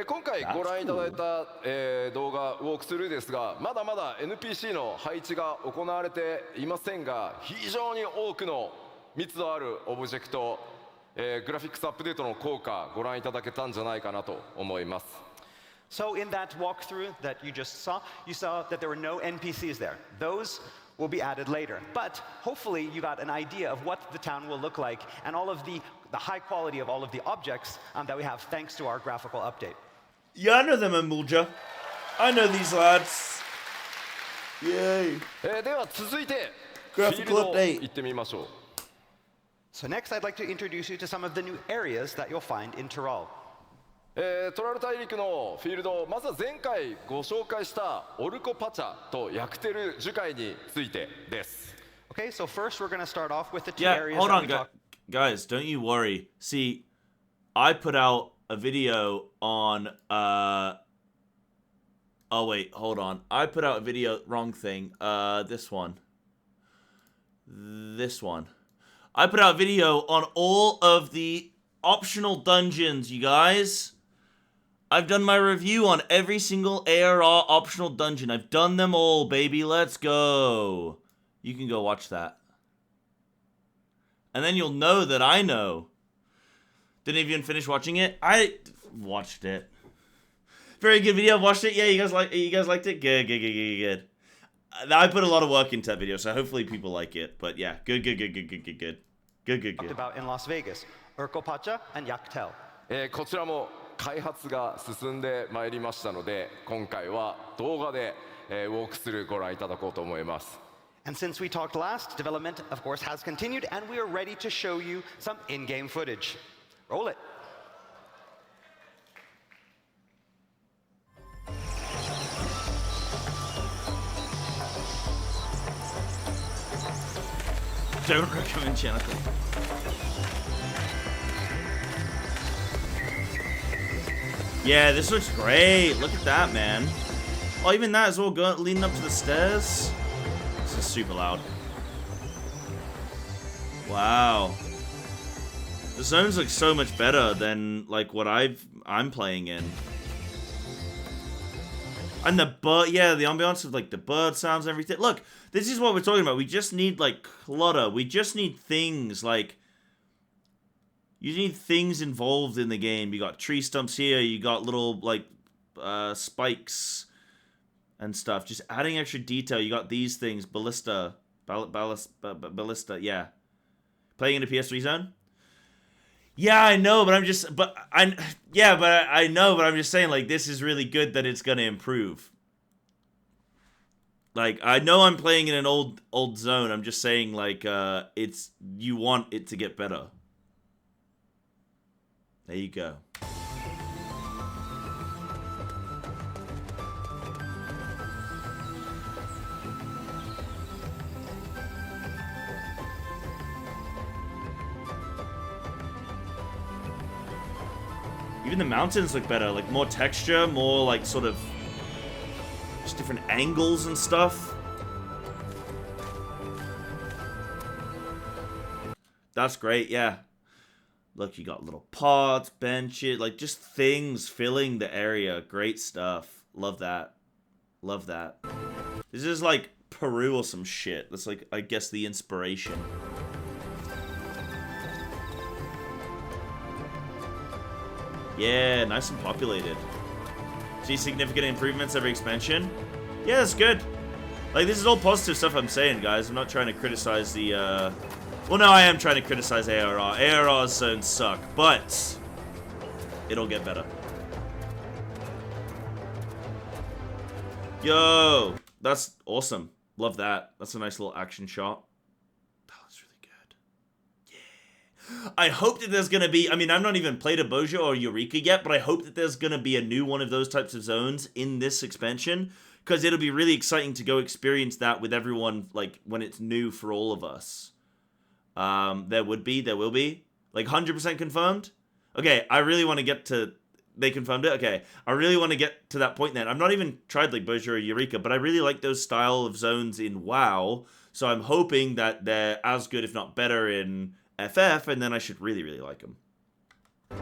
今回ご覧いただいた、動画ウォークスルーですが、まだまだ NPC の配置が行われていませんが、非常に多くの密度あるオブジェクト、グラフィックスアップデートの効果ご覧いただけたんじゃないかなと思います。 So in that walkthrough that you just saw, you saw that there were no NPCs there. Those will be added later. But hopefully you got an idea of what the town will look like and all of the high quality of all of the objects that we have thanks to our graphical update. Yeah, I know them, Mamulja. I know these lads. Yay. では続いてフ Graphical ィールド update. 行ってみましょう。 So next I'd like to introduce you to some of the new areas that you'll find in Tyrol. トラル大陸のフィールド、まずは前回ご紹介したオルコパチャとヤクテル樹海についてです。 Okay, so first we're going to start off with the two Yeah, areas hold that on, we talked. guys. Don't you worry. See, I put out a video on, oh, wait, hold on. I put out a video, wrong thing. This one. This one. I put out a video on all of the optional dungeons, you guys. I've done my review on every single ARR optional dungeon. I've done them all, baby. Let's go. You can go watch that. And then you'll know that I know. Didn't even finish watching it? I watched it. Very good video. Watched it. Yeah, you guys liked it? Good. I put a lot of work into that video, so hopefully people like it. But yeah, good. Talked about in Las Vegas, Urkopacha and Yaktel. こちらも開発が進んでまいりましたので、今回は動画で、ウォークスルーご覧いただこうと思います。 And since we talked last, development, of course, has continued, and we are ready to show you some in-game footage. Roll it. Don't recommend channel. Yeah, this looks great. Look at that, man. Oh, even that as well, leading up to the stairs. This is super loud. Wow. The zones look so much better than like what I'm playing in. And the ambiance of like the bird sounds and everything. Look, this is what we're talking about. We just need like clutter. We just need things like you need things involved in the game. You got tree stumps here. You got little like spikes and stuff. Just adding extra detail. You got these things. Ballista. Yeah. Playing in a PS3 zone? Yeah, I know, but I'm just saying like this is really good that it's gonna improve. Like I know I'm playing in an old zone. I'm just saying like you want it to get better. There you go. Even the mountains look better, like more texture, more like sort of just different angles and stuff. That's great, yeah. Look, you got little pots, benches, like just things filling the area. Great stuff. Love that. Love that. This is like Peru or some shit. That's like, I guess, the inspiration. Yeah, nice and populated. See significant improvements every expansion? Yeah, that's good. Like, this is all positive stuff I'm saying, guys. I'm not trying to criticize the, well, no, I am trying to criticize ARR. ARR's zones suck, but it'll get better. Yo, that's awesome. Love that. That's a nice little action shot. That was really good. Yeah. I hope that there's going to be, I mean, I've not even played a Boja or Eureka yet, but I hope that there's going to be a new one of those types of zones in this expansion, because it'll be really exciting to go experience that with everyone, like, when it's new for all of us. There will be. Like, 100% confirmed? Okay, I really want to get to... They confirmed it? Okay. I really want to get to that point then. I've not even tried, like, Boja or Eureka, but I really like those style of zones in WoW, so I'm hoping that they're as good, if not better, in FF, and then I should really, really like them. Gonna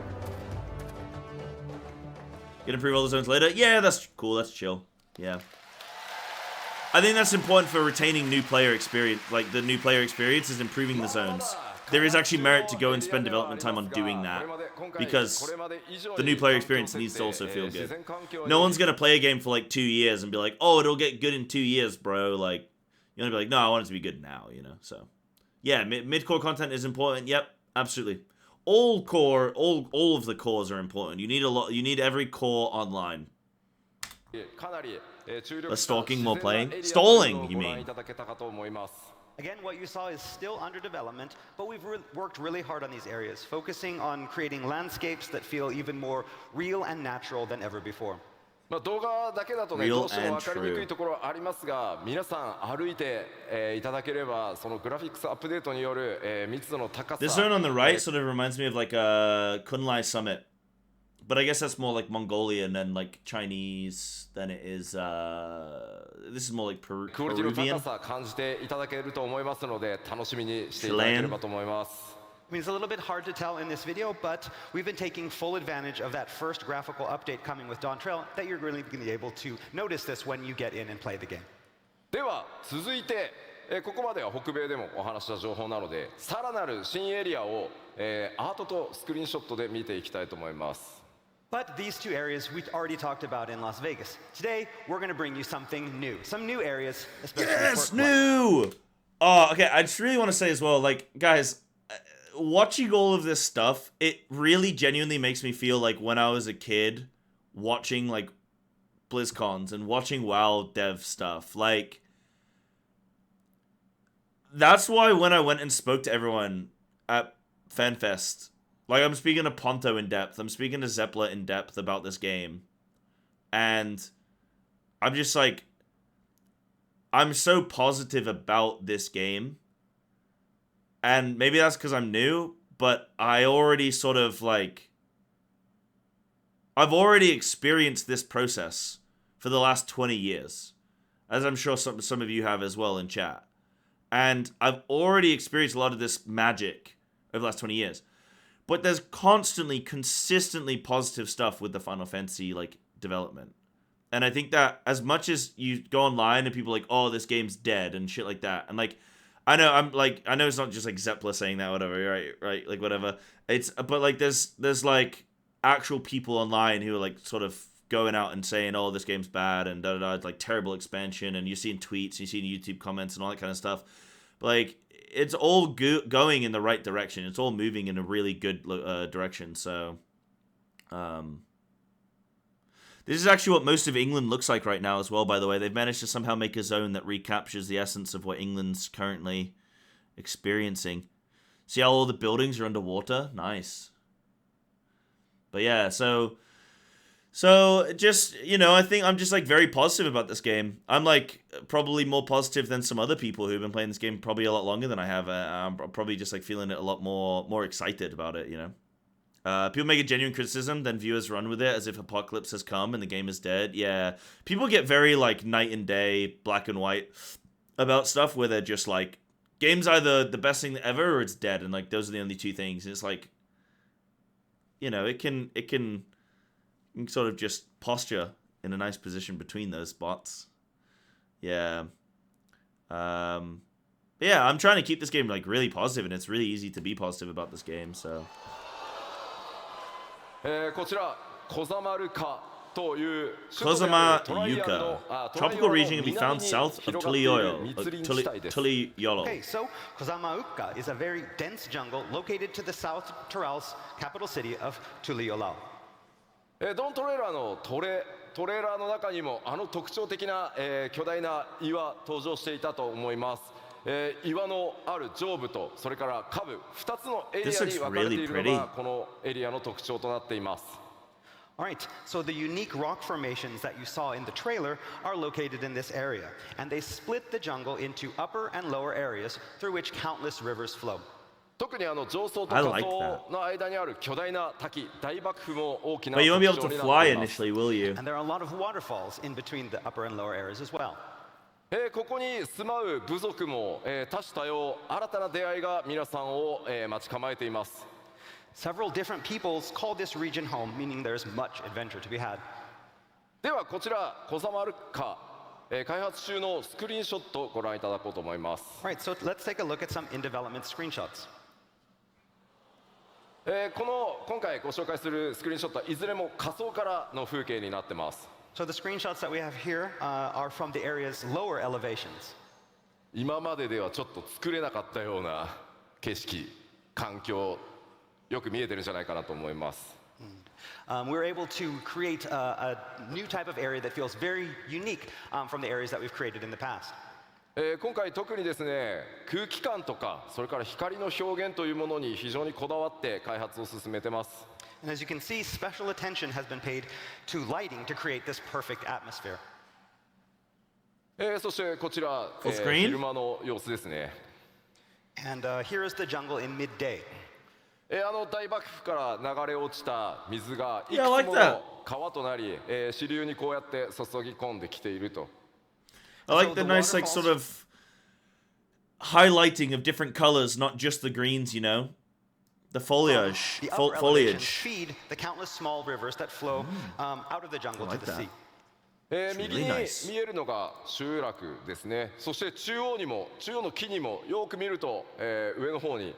improve all the zones later? Yeah, that's cool. That's chill. Yeah. I think that's important for retaining new player experience. Like, the new player experience is improving the zones. There is actually merit to go and spend development time on doing that, because the new player experience needs to also feel good. No one's gonna play a game for like 2 years and be like, oh, it'll get good in 2 years, bro. Like, you're gonna be like, no, I want it to be good now, you know? So, yeah, mid-core content is important. Yep, absolutely. All core, all of the cores are important. You need a lot. You need every core online. Less stalking, more playing. Stalling, you mean? Again, what you saw is still under development, but we've worked really hard on these areas, focusing on creating landscapes that feel even more real and natural than ever before. 動画だけだとね、どうしても分かりにくいところありますが、皆さん歩いていただければ、そのグラフィックスアップデートによる密度の高さ。This zone on the right sort of reminds me of like a Kunlai Summit, but I guess that's more like Mongolian and like Chinese than it is. This is more like Peruvian. クオリティの高さ感じていただけると思いますので、楽しみにしていただければと思います。 I mean, it's a little bit hard to tell in this video, but we've been taking full advantage of that first graphical update coming with Dawn Trail, that you're really going to be able to notice this when you get in and play the game. では続いて、ここまでは北米でもお話した情報なので、さらなる新エリアを、アートとスクリーンショットで見ていきたいと思います。 But these two areas we already talked about in Las Vegas. Today, we're going to bring you something new, some new areas, especially yes, new. Oh, okay. I just really want to say as well, like, guys. Watching all of this stuff, it really genuinely makes me feel like when I was a kid watching like BlizzCons and watching WoW dev stuff. Like, that's why when I went and spoke to everyone at FanFest, like I'm speaking to Ponto in depth, I'm speaking to Zeppler in depth about this game, and I'm just like, I'm so positive about this game. And maybe that's because I'm new, but I already sort of like... I've already experienced this process for the last 20 years. As I'm sure some of you have as well in chat. And I've already experienced a lot of this magic over the last 20 years. But there's constantly, consistently positive stuff with the Final Fantasy, like, development. And I think that as much as you go online and people are like, oh, this game's dead and shit like that. And like... I know it's not just like Zeppler saying that, whatever, right, like whatever. But like there's like actual people online who are like sort of going out and saying, oh, this game's bad and it's like terrible expansion, and you're seeing tweets, you're seeing YouTube comments and all that kind of stuff. But like it's all going in the right direction. It's all moving in a really good direction. So, this is actually what most of England looks like right now as well, by the way. They've managed to somehow make a zone that recaptures the essence of what England's currently experiencing. See how all the buildings are underwater? Nice. But yeah, so just, you know, I think I'm just like very positive about this game. I'm like probably more positive than some other people who've been playing this game probably a lot longer than I have. I'm probably just like feeling it a lot more excited about it, you know. People make a genuine criticism, then viewers run with it as if apocalypse has come and the game is dead. Yeah, people get very like night and day, black and white about stuff where they're just like, game's either the best thing ever or it's dead, and like those are the only two things. And it's like, you know, it can sort of just posture in a nice position between those spots. Yeah. Yeah, I'm trying to keep this game like really positive, and it's really easy to be positive about this game. So. こちらコザマルカという首 Kozama 都である Yuka. Tropical region can be found south of Tuliyolo. Okay, so Kozama-uka is a very dense jungle located to the South Tyrol's capital city of Tuliyollao. ドントレーラーのトレーラーの中にもあの特徴的な、巨大な岩登場していたと思います。岩のある上部とそれから下部2つのエリアに分かれているのがこのエリアの特徴となっています。Alright, so the unique rock formations that you saw in the trailer are located in this area, and they split the jungle into upper and lower areas through which countless rivers flow. 特に上層と下層の間にある巨大な滝、大瀑布も大きな特 But you 徴 won't に be なって able い to ま fly す。 initially, will you? And there are a lot of waterfalls in between the upper and lower areas as well. ここに住まう部族も、多種多様、新たな出会いが皆さんを、待ち構えています。Several different peoples call this region home, meaning there's much adventure to be had. ではこちらコザマルカ、開発中のスクリーンショットをご覧いただこうと思います。Alright, so let's take a look at some in development screenshots. 今回ご紹介するスクリーンショットはいずれも仮想からの風景になってます。So the screenshots that we have here are from the area's lower elevations. 今までではちょっと作れなかったような景色、環境、よく見えてるんじゃないかなと思います。We're able to create a new type of area that feels very unique from the areas that we've created in the past. 今回特にですね、空気感とかそれから光の表現というものに非常にこだわって開発を進めてます。And as you can see, special attention has been paid to lighting to create this perfect atmosphere. そしてこちら、Full screen? 昼間の様子ですね。And here is the jungle in midday. 大瀑布から流れ落ちた水がいくつ Yeah, I like も that. の川となり、支流にこうやって注ぎ込んできていると。I like So the the nice like waterfalls- sort of highlighting of different colors, not just the greens, you know? The foliage. The upper elevations Foliage. feed the countless small rivers that flow out of the jungle I to like the that. sea. 右 really に nice. 見えるのが集落ですね。そして中央の木にもよく見ると、上の方に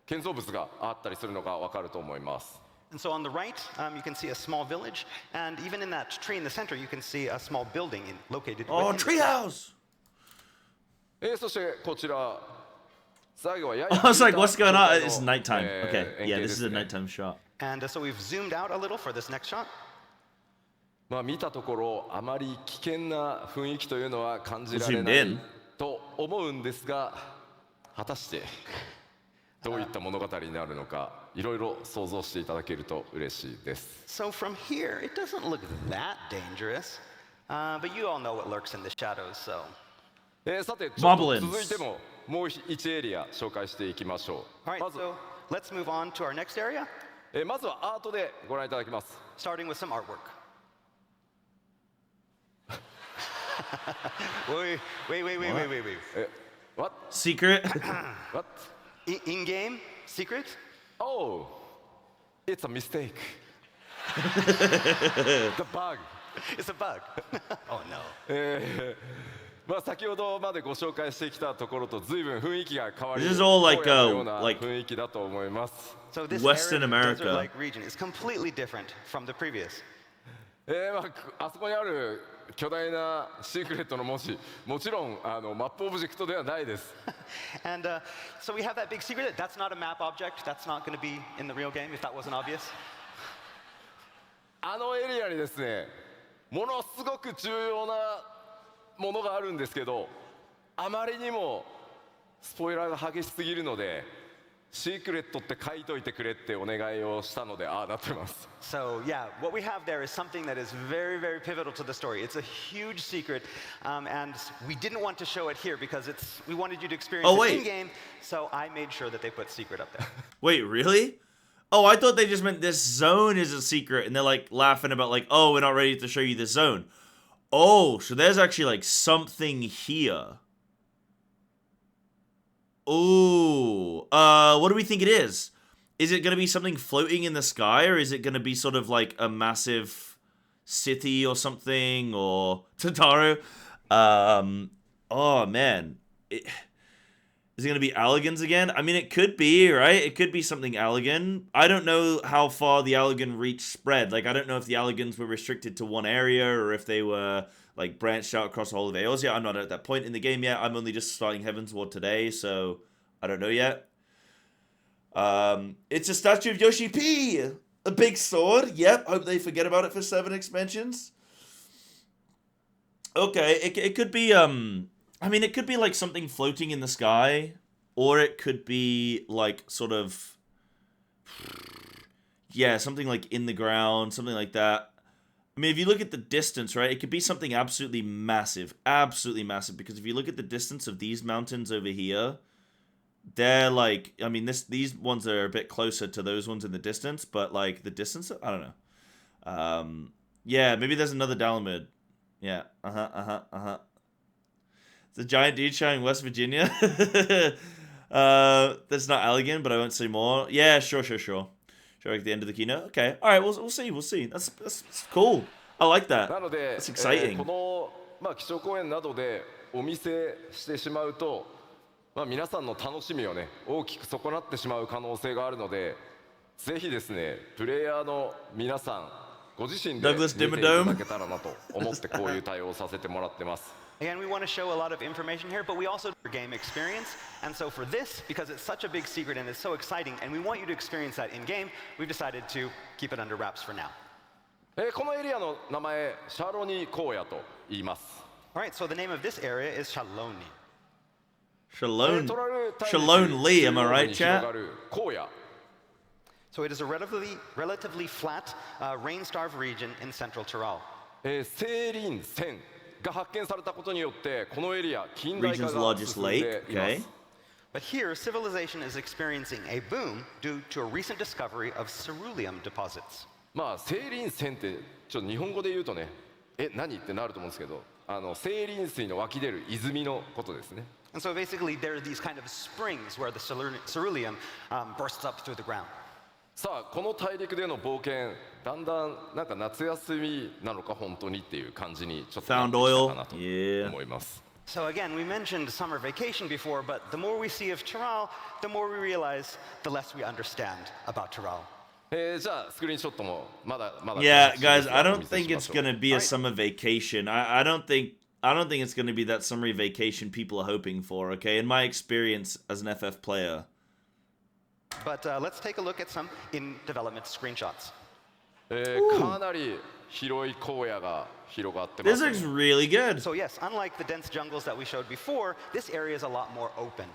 建造物があったりするのがわかると思います。And so on the right, you can see a small village, and even in that tree in the center, you can see a small building located Oh, within. treehouse! そしてこちら最後は I was like, what's going on? の It's nighttime. 円 Okay, 形 yeah, で this す is a ね nighttime shot. And so we've zoomed out a little for this next shot. まあ見たところあまり危険な雰囲気というのは感じられ Zoomed ない in. と思うんですが、果たしてどういった物語になるのかいろいろ想像していただけると嬉しいです。 So from here, it doesn't look that dangerous, but you all know what lurks in the shadows, so. さてちょっと Moblins. 続いてももう1エリア紹介していきましょう。 All right, まず so let's move on to our next area, まずはアートでご覧いただきます。 starting with some artwork. Wait. What? Secret? What? In-game? Secret? Oh, it's a mistake. The bug. It's a bug. Oh no. まあ先ほどまでご紹介してきたところと随分雰囲気が変わり、 This is all like, 荒野のような like- 雰囲気だと思います。 So this Western arid America. desert-like region is completely different from the previous. まあ、あそこにある巨大なシークレットの文字、もちろんマップオブジェクトではないです。And so we have that big secret. That's not a map object. That's not going to be in the real game, if that wasn't obvious. あのエリアにですね、ものすごく重要なものがあるんですけど、あまりにもスポイラーが激しすぎるので、シークレットって書いといてくれってお願いをしたので、ああなってます。 So yeah, what we have there is something that is very, very pivotal to the story. It's a huge secret, and we didn't want to show it here because we wanted you to experience Oh, it wait. in-game, so I made sure that they put secret up there. Wait, really? Oh, I thought they just meant this zone is a secret, and they're like laughing about like, oh, we're not ready to show you this zone. Oh, so there's actually like something here. Ooh. What do we think it is? Is it gonna be something floating in the sky, or is it gonna be sort of like a massive city or something, or Tataru? Oh man. Is it going to be Alligans again? I mean, it could be, right? It could be something Alligan. I don't know how far the Alligan reach spread. Like, I don't know if the Alligans were restricted to one area or if they were, like, branched out across the whole of Eorzea. I'm not at that point in the game yet. I'm only just starting Heavensward today, so I don't know yet. It's a statue of Yoshi P! A big sword. Yep, hope they forget about it for 7 expansions. Okay, it could be, I mean, it could be like something floating in the sky, or it could be like sort of, yeah, something like in the ground, something like that. I mean, if you look at the distance, right, it could be something absolutely massive, because if you look at the distance of these mountains over here, they're like, I mean, these ones are a bit closer to those ones in the distance, but like the distance, I don't know. Yeah, maybe there's another Dalamud. Yeah, The giant dude showing West Virginia. That's not Alligan, but I won't say more. Yeah, sure. Sure, at the end of the keynote. Okay, all right, we'll see. That's cool. I like that. なので、 That's exciting. この、基調講演などでお見せしてしまうと、皆さんの楽しみをね、大きく損なってしまう可能性があるので、ぜひですね、プレイヤーの皆さん、ご自身で見ていただけたらなと思ってこういう対応をさせてもらってます。Again, we want to show a lot of information here, but we also do game experience. And so for this, because it's such a big secret and it's so exciting, and we want you to experience that in-game, we've decided to keep it under wraps for now. このエリアの名前、シャロニ荒野と言います。All right, so the name of this area is Shaloni. Shalone Lee, am I right, chat? 荒野。So it is a relatively flat, rain-starved region in central Tyrol. セリン線が発見されたことによってこのエリア近代化 Region's が largest 進んで lake. いま Okay. す。 But here, civilization is experiencing a boom due to a recent discovery of ceruleum deposits. セイリン泉ってちょっと日本語で言うとね、何ってなると思うんですけど、セイリン水の湧き出る泉のことですね。And so basically, there are these kind of springs where the ceruleum bursts up through the ground. さあこの大陸での冒険、だんだんなんか夏休みなのか本当にっていう感じにちょっとなってきたかなと思います。So again, we mentioned summer vacation before, but the more we see of Tyrol, the more we realize, the less we understand about Tyrol. じゃあスクリーンショットもまだ Yeah, guys, I don't think it's gonna be a summer vacation. I don't think it's gonna be that summer vacation people are hoping for. Okay, in my experience as an FF player. But let's take a look at some in development screenshots. かなり広い荒野が広がってま This すね。 looks really good. So yes, unlike the dense jungles that we showed before, this area is a lot more open.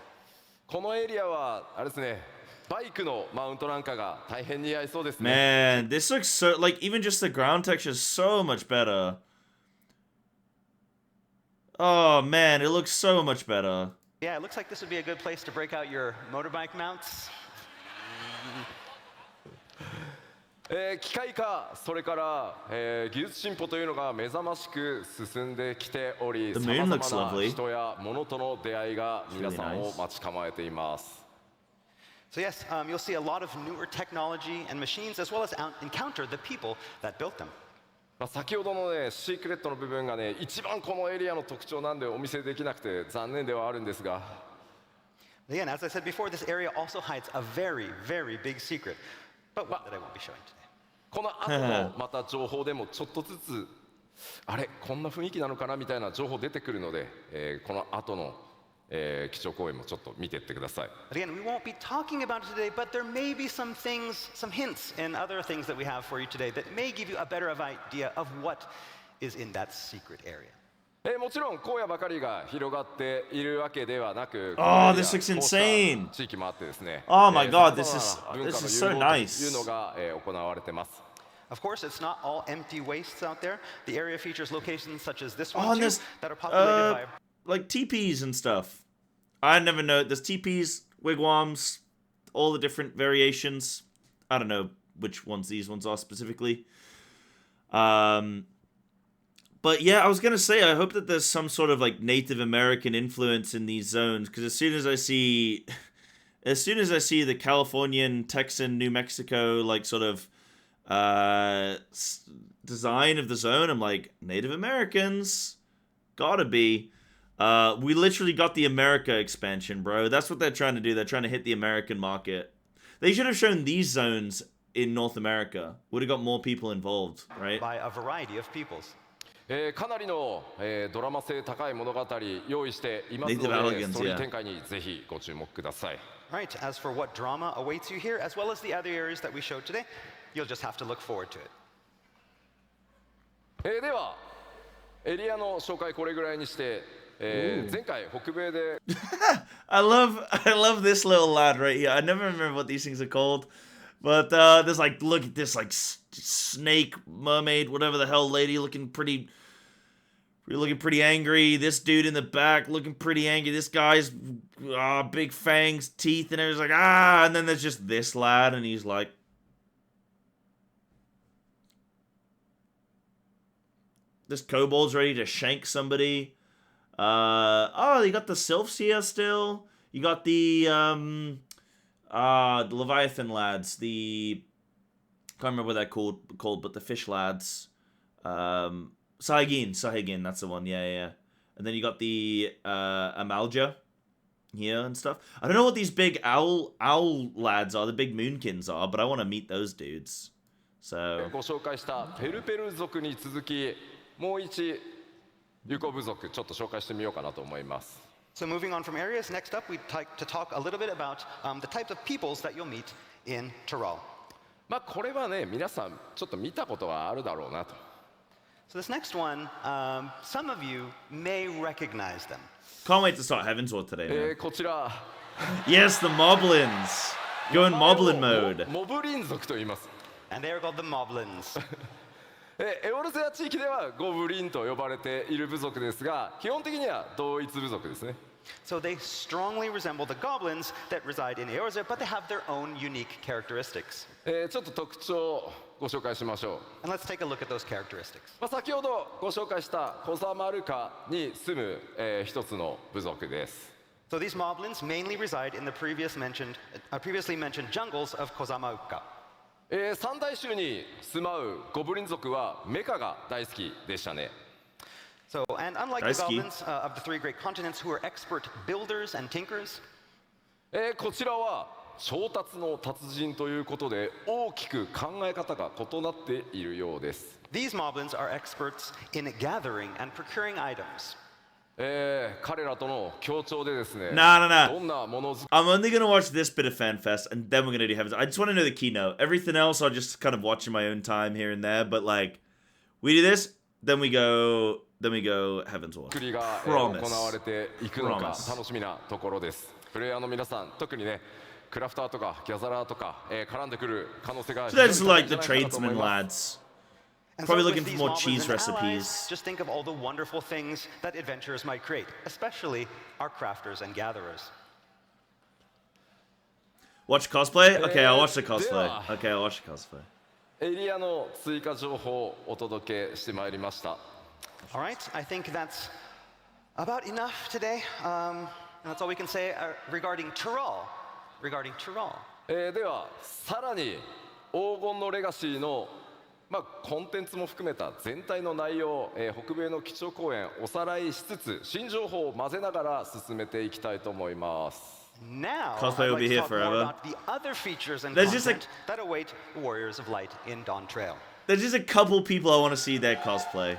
このエリアはあれですね、バイクのマウントなんかが大変似合いそうですね。 Man, this looks so like even just the ground texture is so much better. Oh man, it looks so much better. Yeah, it looks like this would be a good place to break out your motorbike mounts. 機械化、それから、技術進歩というのが目覚ましく進んできており、 The さ moon ま looks ざまな lovely. 人や物との出会いが皆さん Really を nice. 待ち構えています。 So yes, you'll see a lot of newer technology and machines, as well as encounter the people that built them. 先ほどのね、シークレットの部分がね、一番このエリアの特徴なんでお見せできなくて残念ではあるんですが。 Again, as I said before, this area also hides a very, very big secret, but one that I won't be showing today. この後のまた情報でもちょっとずつあれこんな雰囲気なのかなみたいな情報出てくるので、この後の、基調講演もちょっと見ていってください。 Again, we won't be talking about it today, but there may be some things, some hints and other things that we have for you today that may give you a better idea of what is in that secret area. もちろん荒野ばかりが広がっているわけではなく、 Oh, this looks insane. 地域もあってですね。 Oh my god, 様々な this is 文 so 化の融合と nice. いうのが、行われてます。 Of course, it's not all empty wastes out there. The area features locations such as this Oh, one and too, there's that are populated by like teepees and stuff. I never know. There's teepees, wigwams, all the different variations. I don't know which ones these ones are specifically. But yeah, I was gonna say, I hope that there's some sort of like Native American influence in these zones, because as soon as I see the Californian, Texan, New Mexico like sort of design of the zone, I'm like, Native Americans, gotta be. We literally got the America expansion, bro. That's what they're trying to do. They're trying to hit the American market. They should have shown these zones in North America. Would have got more people involved, right? By a variety of peoples. かなりの、ドラマ性高い物語用意していますの Native で、 Elegance, ストーリー yeah. 展開にぜひご注目ください。 Right, as for what drama awaits you here, as well as the other areas that we showed today, you'll just have to look forward to it. では、エリアの紹介これぐらいにして、前回北米で I love this little lad right here. I never remember what these things are called. But there's like, look at this like snake, mermaid, whatever the hell lady looking pretty angry. This dude in the back looking pretty angry. This guy's big fangs, teeth, and everything's like, and then there's just this lad, and he's like, this kobold's ready to shank somebody. You got the sylphs here still. You got the Leviathan lads, can't remember what they're called, but the fish lads. Sahagin, that's the one, yeah. And then you got the Amalja here and stuff. I don't know what these big owl lads are, the big moonkins are, but I want to meet those dudes. So ご紹介したペルペル族に続き、もう一有効部族ちょっと紹介してみようかなと思います。 So moving on from areas, next up we'd like to talk a little bit about the types of peoples that you'll meet in Tyrol. まあこれはね、皆さんちょっと見たことはあるだろうなと。 So this next one, some of you may recognize them. can't wait to start Heavensward today, man. こちら Yes, the Moblins. Go in Moblin mode. モブリン族と言います。 And they are called the Moblins. エオルゼア地域ではゴブリンと呼ばれている部族ですが、基本的には同一部族ですね。 So they strongly resemble the goblins that reside in Eorzea, but they have their own unique characteristics. ちょっと特徴をご紹介しましょう。 And let's take a look at those characteristics. 先ほどご紹介したコザマルカに住む、一つの部族です。 So these Moblins mainly reside in the previously mentioned jungles of Kozamauka. 三大州に住まうゴブリン族はメカが大好きでしたね。 So, and unlike the goblins of the three great continents who are expert builders and tinkers, こちらは調達の達人ということで大きく考え方が異なっているようです。 these Moblins are experts in gathering and procuring items. 彼らとの協調でですね、 No. どんなものづく I'm only going to watch this bit of FanFest, and then we're going to do Heavens. I just want to know the keynote. Everything else, I'll just kind of watch in my own time here and there. But, like, we do this, then we go Heavensward. りが、行われていくのか楽しみなところです。プレイヤーの皆さん、特にね、クラフターとかギャザラーとか、絡んでくる可能性が So that's like the 非常に高いんじゃないかなと思い tradesman ます lads. And Probably so looking with for these more Moblins cheese and allies, recipes. just think of all the wonderful things that adventurers might create, especially our crafters and gatherers. Watch cosplay? Okay, I'll watch the cosplay. yeah. Okay, I'll watch the cosplay. エリアの追加情報をお届けしてまいりました。 All right, I think that's about enough today. And that's all we can say regarding Tyrol. ではさらに黄金のレガシーのコンテンツも含めた全体の内容、北米の基調講演おさらいしつつ新情報を混ぜながら進めていきたいと思います。 Now, Cosplay I'd will like be to here talk forever. more about the other features and There's content just that await Warriors of Light in Dawn Trail. There's just a couple people I want to see their cosplay.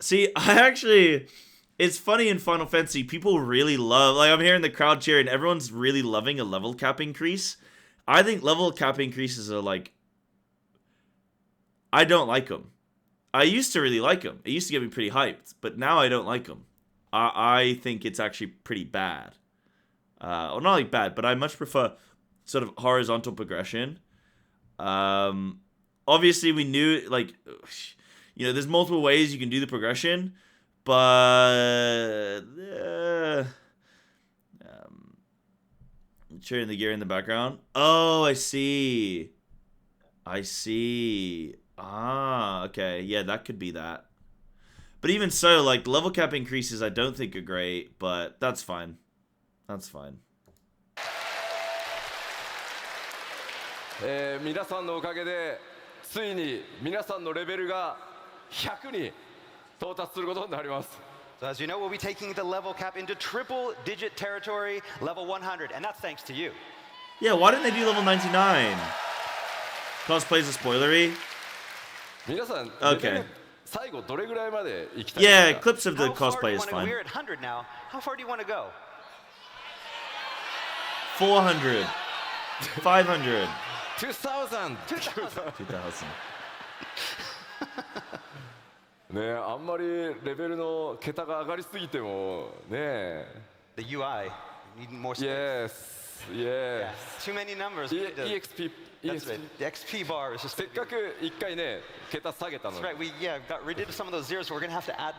See, it's funny in Final Fantasy, people really love, like I'm hearing the crowd cheer and everyone's really loving a level cap increase. I think level cap increases are like, I don't like them. I used to really like them. It used to get me pretty hyped, but now I don't like them. I think it's actually pretty bad. Well, not like bad, but I much prefer sort of horizontal progression. Obviously we knew, like, there's multiple ways you can do the progression, but Cheering the gear in the background. Oh, I see. I see. Ah, okay. Yeah, that could be that. But even so, like, level cap increases I don't think are great, but that's fine. That's fine. 皆さんのおかげでついに皆さんのレベルが100に到達することになります。 So as you know, we'll be taking the level cap into triple digit territory, level 100, and that's thanks to you. Yeah, why didn't they do level 99? Cosplay's a spoilery? 皆さん、 Okay. 最後どれぐらいまで行きたいです Yeah, か clips of the How far do cosplay you is wanna go? fine. We're at 100 now. How far do you want to go? 400. 500. 2000 2000. ねえ、あんまりレベルの桁が上がりすぎてもね The UI. You need more space. Yes, Yeah. yes. Too many numbers. We need to- EXP, That's right. The XP bar is just. せっかく一回ね、桁下げたの That's に right. We got rid of some of those zeros, so we're gonna have to add.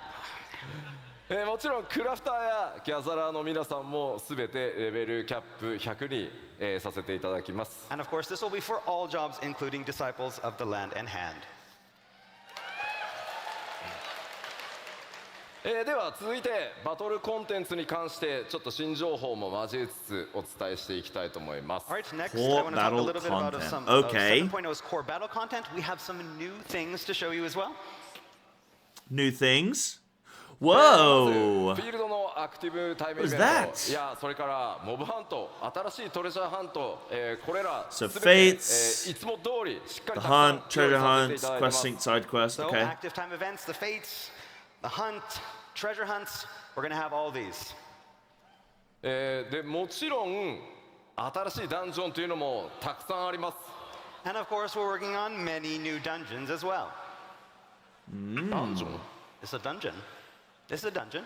もちろんクラフターやギャザラーの皆さんもすべてレベルキャップ100に、させていただきます。 And of course, this will be for all jobs, including disciples of the land and hand. では続いてバトルコンテンツに関してちょっと新情報も交えつつお伝えしていきたいと思います。 All right, next, Core I want to talk a battle little bit about content. some Okay. 7.0's core battle content. We have some new things to show you as well. New things? まず Whoa! フィールドのアクティブタイムイベン What ト is that? いやそれからモブハント新しいトレジャーハント、これら So すべて、 fates, いつも通りしっかり The たくさん hunt, 用意 treasure させてい hunts, ただいてます questing, side quest. So Okay. active time events, the fates, the hunt, treasure hunts. We're gonna have all these. でもちろん新しいダンジョンというのもたくさんあります。 And of course, we're working on many new dungeons as well. ダンジョン This is a dungeon. This is a dungeon.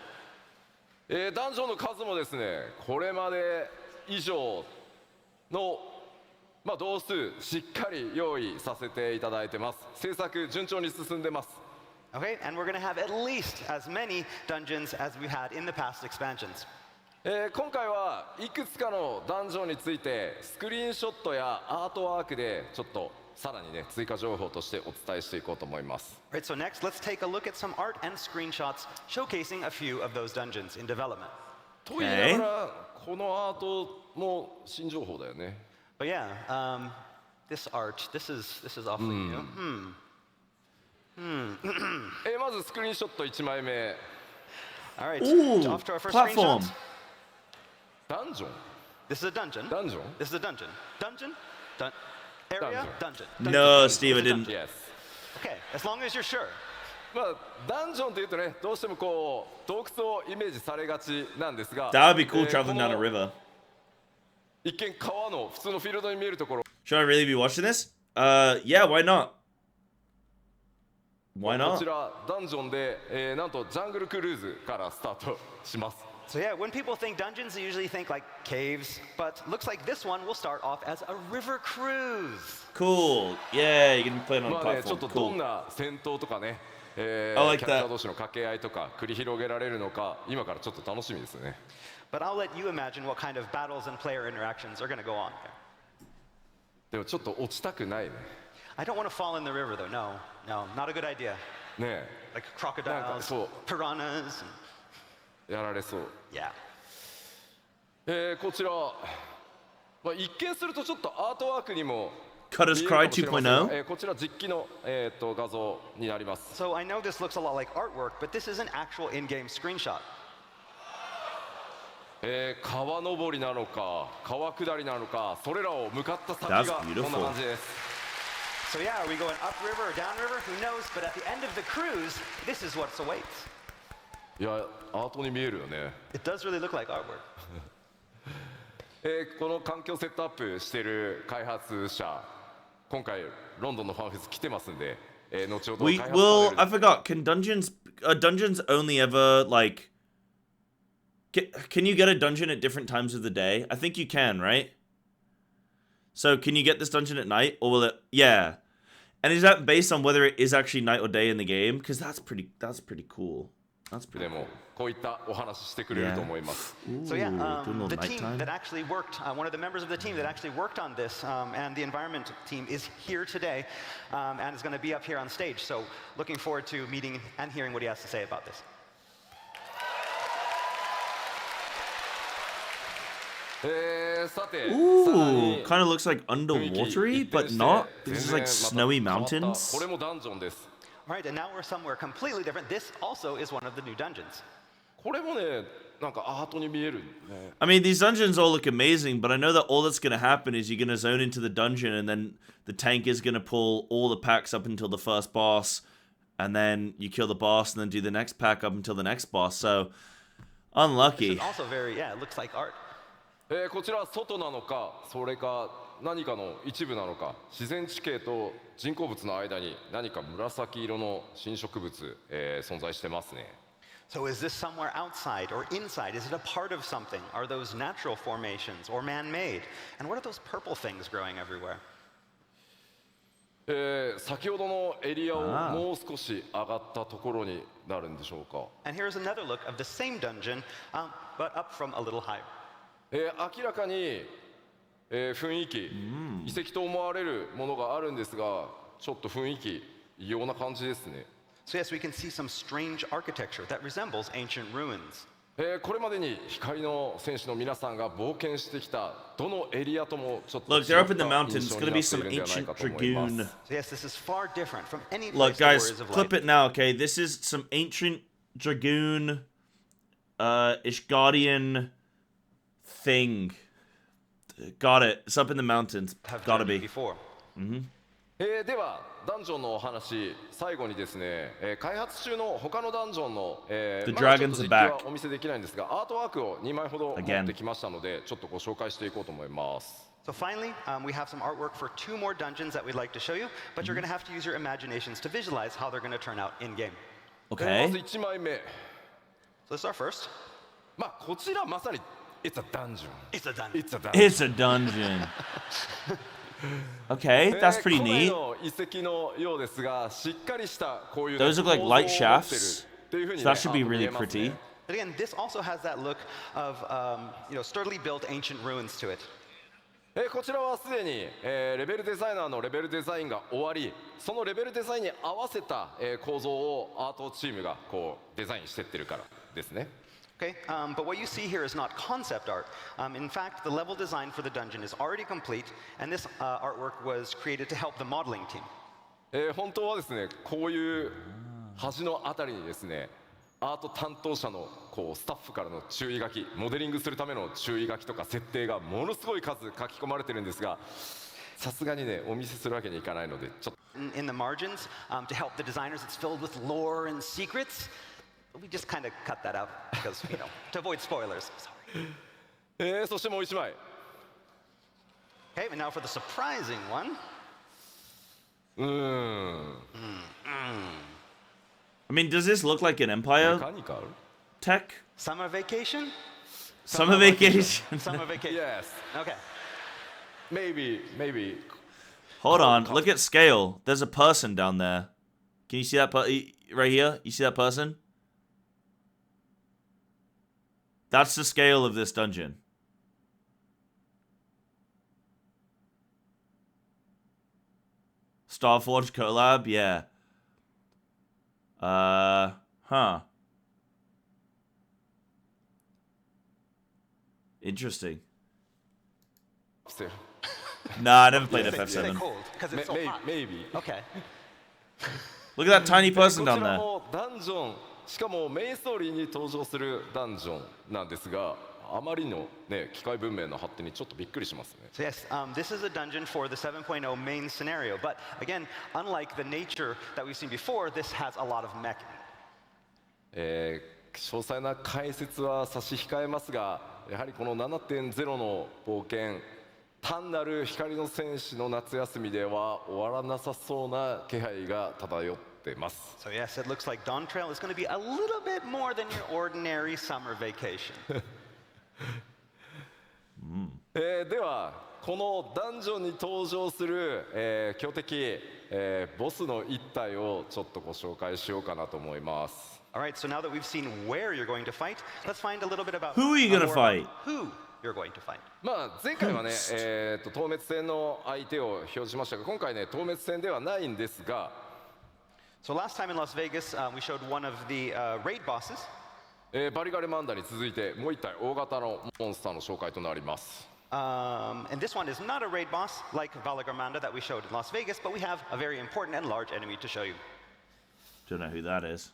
ダンジョンの数もですねこれまで以上の、同数しっかり用意させていただいてます。制作順調に進んでます。 Okay, and we're gonna have at least as many dungeons as we had in the past expansions. 今回はいくつかのダンジョンについてスクリーンショットやアートワークでちょっとさらにね追加情報としてお伝えしていこうと思います。 Right, so next, let's take a look at some art and screenshots showcasing a few of those dungeons in development. と言いながらこのアートも新情報だよね。 But yeah, this art, this is awfully new. まずスクリーンショット1枚目 All right, Ooh, off to our first platform. screenshot. ダンジョン This is a dungeon. ダンジョン This is a dungeon. Dungeon? Area? Dungeon. No, Steve, I didn't. Yes Okay, as long as you're sure. ダンジョンっていうとねどうしてもこう洞窟をイメージされがちなんですが That would be cool こ traveling の down a river. 一見川の普通のフィールドに見えるところ Should I really be watching this? Yeah, why not? Why こ not? ちらダンジョンで、なんとジャングルクルーズからスタートします。 So yeah, when people think dungeons, they usually think like caves, but looks like this one will start off as a river cruise. Cool. Yeah, you can be playing on a ちょっ platform. とどん Cool. な戦闘とかね、キ I ャ like ラクター that. 同士の掛け合いとか繰り広げられるのか今からちょっと楽しみですね。 But I'll let you imagine what kind of battles and player interactions are going to go on. でもちょっと落ちたくないね。 I don't want to fall in the river though. No, not a good idea. ね Like crocodiles, so- piranhas. えやられそう。 Yeah. こちら、一見するとちょっとアートワークにも Cut 見 Us える Cry かもしれませんが 2.0? こちら実機の、画像になります。 So I know this looks a lot like artwork, but this is an actual in-game screenshot. 川登りなのか川下りなのかそれらを向かった先 That's がこん beautiful. So yeah, are we going upriver or downriver? Who knows? But at the end of the cruise, this is what awaits. いやアートに見えるよね。 It does really look like artwork. この環境セットアップしている開発者今回ロンドンのファンフェス来てますんで、後ほど We 開発 will. パ I ネル forgot. Can dungeons only ever like? Can you get a dungeon at different times of the day? I think you can, right? So can you get this dungeon at night, or will it? Yeah. And is that based on whether it is actually night or day in the game? Because that's pretty cool. That's pretty でも cool. こういったお話してくれると思います。 So yeah, doing a little the team nighttime. that actually worked, one of the members of the team that actually worked on this, and the environment team is here today, and is going to be up here on stage. So looking forward to meeting and hearing what he has to say about this. さて、さら Ooh, に kind of looks like 雰囲気 underwatery, 一変 but して not. 全 This is 然 like また snowy 変わった mountains. これもダンジョンです。 All right, and now we're somewhere completely different. This also is one of the new dungeons. これもね、なんかアートに見えるね。 I mean, these dungeons all look amazing, but I know that all that's going to happen is you're going to zone into the dungeon, and then the tank is going to pull all the packs up until the first boss, and then you kill the boss, and then do the next pack up until the next boss. So, This unlucky. is also very, yeah, it looks like art. こちらは外なのか、それか何かの一部なのか、自然地形と人工物の間に何か紫色の新植物、存在してますね。 So is this somewhere outside or inside? Is it a part of something? Are those natural formations or man-made? And what are those purple things growing everywhere? 先ほどのエリアをもう少し上がったところになるんでしょうか。 And here's another look of the same dungeon, but up from a little higher. 明らかに、雰囲気、遺跡と思われるものがあるんですが、ちょっと雰囲気異様な感じですね。 So yes, we can see some strange architecture that resembles ancient ruins. これまでに光の戦士の皆さんが冒険してきたどのエリアともちょっと Look, 違 they're っ up in the た mountains. 印 It's 象 going に to な be ってい some るんではない ancient かと思います。 dragoon. So yes, this is far different from any Look, place the guys, warriors of clip light. it now, okay? This is some ancient dragoon, Ishgardian thing. Got it. It's up in the mountains. Have Gotta done be. before. ではダンジョンのお話最後にですね、開発中の他のダンジョンの、The まだちょっ dragons と are 実機 back. はお見せできないんですがアートワークを2枚ほど持 Again. ってきましたのでちょっとご紹介していこうと思います。 So finally, we have some artwork for 2 more dungeons that we'd like to show you, but you're going to have to use your imaginations to visualize how they're going to turn out in-game. まず Okay. 1枚目、 So this is our first. まあこちらまさに It's a dungeon. It's a dungeon. It's a dungeon. It's a dungeon. Okay, that's pretty 古代 neat. の遺跡のようですがしっかりしたこういう、 Those look like 構造を light 持ってる shafts. っていうふうに So ね that should be 見 really えますね pretty. But again, this also has that look of sturdily built ancient ruins to it. こちらはすでに、レベルデザイナーのレベルデザインが終わりそのレベルデザインに合わせた、構造をアートチームがこうデザインしてってるからですね。 Okay, but what you see here is not concept art. In fact, the level design for the dungeon is already complete, and this artwork was created to help the modeling team. 本当はですねこういう端のあたりにですねアート担当者のこうスタッフからの注意書きモデリングするための注意書きとか設定がものすごい数書き込まれてるんですがさすがにねお見せするわけにいかないのでちょっと In the margins, to help the designers, it's filled with lore and secrets. We just kind of cut that out because, to avoid spoilers. Sorry. そしてもう一枚 Okay, and now for the surprising one. I mean, does this look like an Empire 何かある tech? Summer vacation? Summer vacation? Summer vacation. Yes Okay. maybe Hold on, look at scale. There's a person down there. Can you see that right here? You see that person? That's the scale of this dungeon. Starforge collab, yeah. Huh. Interesting. Still. Nah, I never played Is it FF7. cold? Because it's so hot. Maybe Okay. Look at that tiny こ person ち down ら there. もダンジョンしかもメインストーリーに登場するダンジョンなんですがあまりの、ね、機械文明の発展にちょっとびっくりしますね。 So yes, this is a dungeon for the 7.0 main scenario. But again, unlike the nature that we've seen before, this has a lot of mech. 詳細な解説は差し控えますがやはりこの 7.0 の冒険単なる光の戦士の夏休みでは終わらなさそうな気配が漂ってます。 So yes, it looks like Dawn Trail is going to be a little bit more than your ordinary summer vacation. ではこのダンジョンに登場する、強敵、ボスの一体をちょっとご紹介しようかなと思います。All right, so now that we've seen where you're going to fight, let's find a little bit about Who are you gonna more fight? about who you're going to fight. まあ前回はね、透滅戦の相手を表示しましたが、今回ね透滅戦ではないんですが、 So last time in Las Vegas, we showed one of the raid bosses. バリガレマンダに続いてもう一体大型のモンスターの紹介となります。And this one is not a raid boss like Valagramanda that we showed in Las Vegas, but we have a very important and large enemy to show you. Don't know who that is.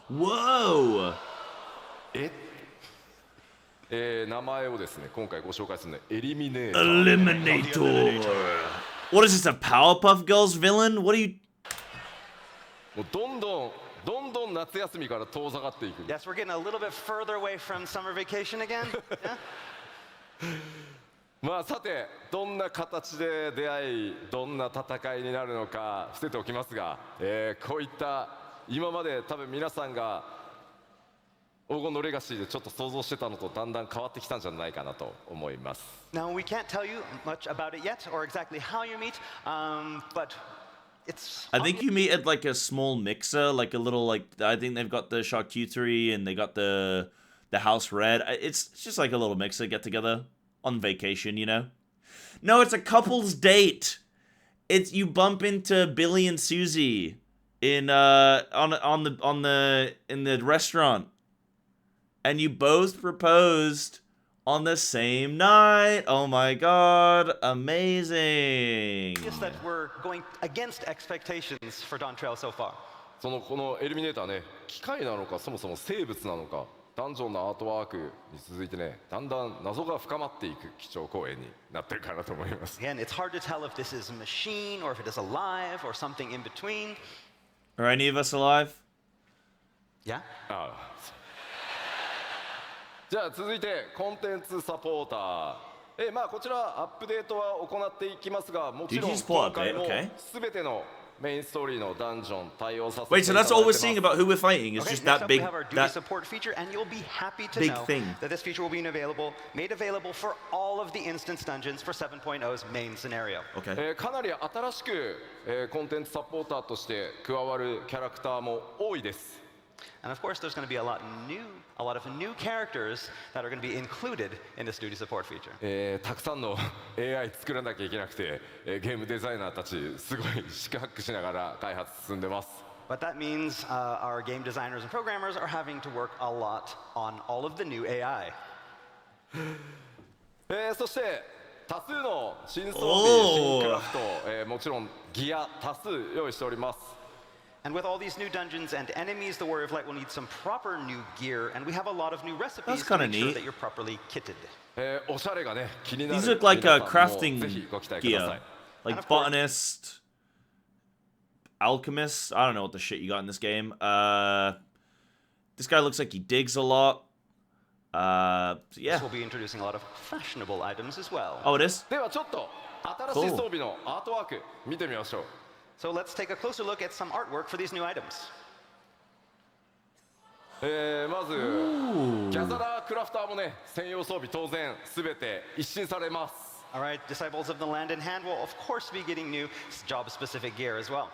Whoa! 名前をですね今回ご紹介するのはエリミネーター。 Eliminator. What is this, a Powerpuff Girls villain? What are you... もうどんどん夏休みから遠ざかっていく。 Yes, we're getting a little bit further away from summer vacation again. Yeah? まあさてどんな形で出会いどんな戦いになるのか伏せておきますが、こういった今まで多分皆さんが黄金のレガシーでちょっと想像してたのとだんだん変わってきたんじゃないかなと思います。 Now, we can't tell you much about it yet or exactly how you meet, but it's... I think you meet at like a small mixer, like a little like I think they've got the charcuterie and they got the house red. It's just like a little mixer get together on vacation, you know. No, it's a couple's date. It's you bump into Billy and Susie in in the restaurant, and you both proposed on the same night. Oh my god, amazing. It's that we're going against expectations for Dawn Trail so far. このエリミネーターね機械なのかそもそも生物なのかダンジョンのアートワークに続いてねだんだん謎が深まっていく基調講演になってるかなと思います。 Again, it's hard to tell if this is a machine or if it is alive or something in between. Are any of us alive? Yeah? じゃあ続いてコンテンツサポーター。まあこちらアップデートは行っていきますがもちろん Did you just pull 今 up 回 it? も Okay. 全てのメインストーリーのダンジョン対応させて Wait, い so ただい that's て all ま we're す。 seeing about who we're fighting is Okay, just next that up big we have our duty that support feature, and you'll be happy to big know thing. that this feature will be made available for all of the instance dungeons for 7.0's main scenario. Okay. かなり新しく、コンテンツサポーターとして加わるキャラクターも多いです。 And of course, there's going to be a lot of new characters that are going to be included in this duty support feature. たくさんの AI 作らなきゃいけなくて、ゲームデザイナーたちすごい四苦八苦しながら開発進んでます。 But that means our game designers and programmers are having to work a lot on all of the new AI. そして多数の新装備、おー新クラフト、もちろんギア多数用意しております。 And with all these new dungeons and enemies, the Warrior of Light will need some proper new gear, and we have a lot of new recipes That's to kinda make sure neat. that you're properly kitted. おしゃれがね気になる These look like 皆さんも crafting ぜひご期待くださ gear. い。 Like And of course- botanist, alchemist. I don't know what the shit you got in this game. This guy looks like he digs a lot. So yeah. This will be introducing a lot of fashionable items as well. Oh, it is? ではちょっと新しい装備のアートワーク見てみましょう。 So let's take a closer look at some artwork for these new items. まずギャザラークラフターもね専用装備当然すべて一新されます。 All right, Disciples of the Land in Hand will, of course, be getting new job-specific gear as well.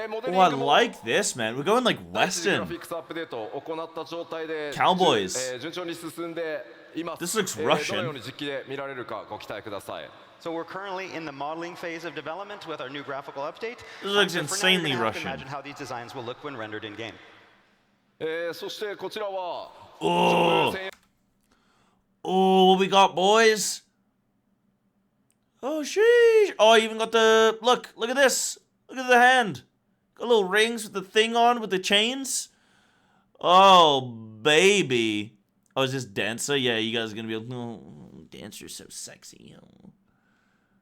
モデリ Oh, I ングも like this, man. We're going like 第一次グラフ Western. ィックスアップデートを行った状態で Cowboys. 順調に進んでいます。 This looks どの Russian. ように実機で見られるかご期待ください。 So we're currently in the modeling phase of development with our new graphical update. This looks So for now, you're insanely gonna have to Russian. imagine how these designs will look when rendered in game. そしてこちらは Oh. Oh, what we got, boys? Oh, sheesh. Oh, I even got the... Look at this. Look at the hand. Got little rings with the thing on with the chains. Oh, baby. Oh, is this Dancer? Yeah, you guys are going to be like, no, Dancer's so sexy. Oh.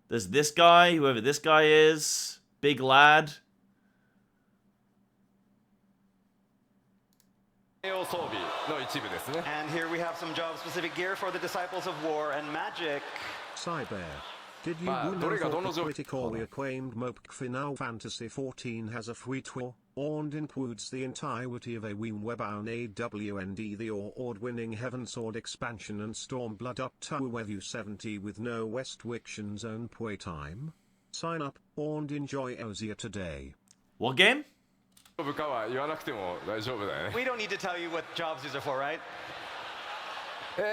There's this guy, whoever this guy is. Big lad. 装備の一部ですね。 And here we have some job-specific gear for the Disciples of War and Magic. Cyber. Did you Ma, know Doriga, that don't the know- critically acclaimed MOPC Final Fantasy XIV has a free tour, and includes the entirety of a Webbound AWND the award-winning Heaven Sword expansion and Stormblood up to Wevu 70 with no West Wiction Zone playtime? Sign up, and enjoy Ozia today. What game? 丈夫かは言わなくても大丈夫だよね。 We don't need to tell you what jobs these are for, right?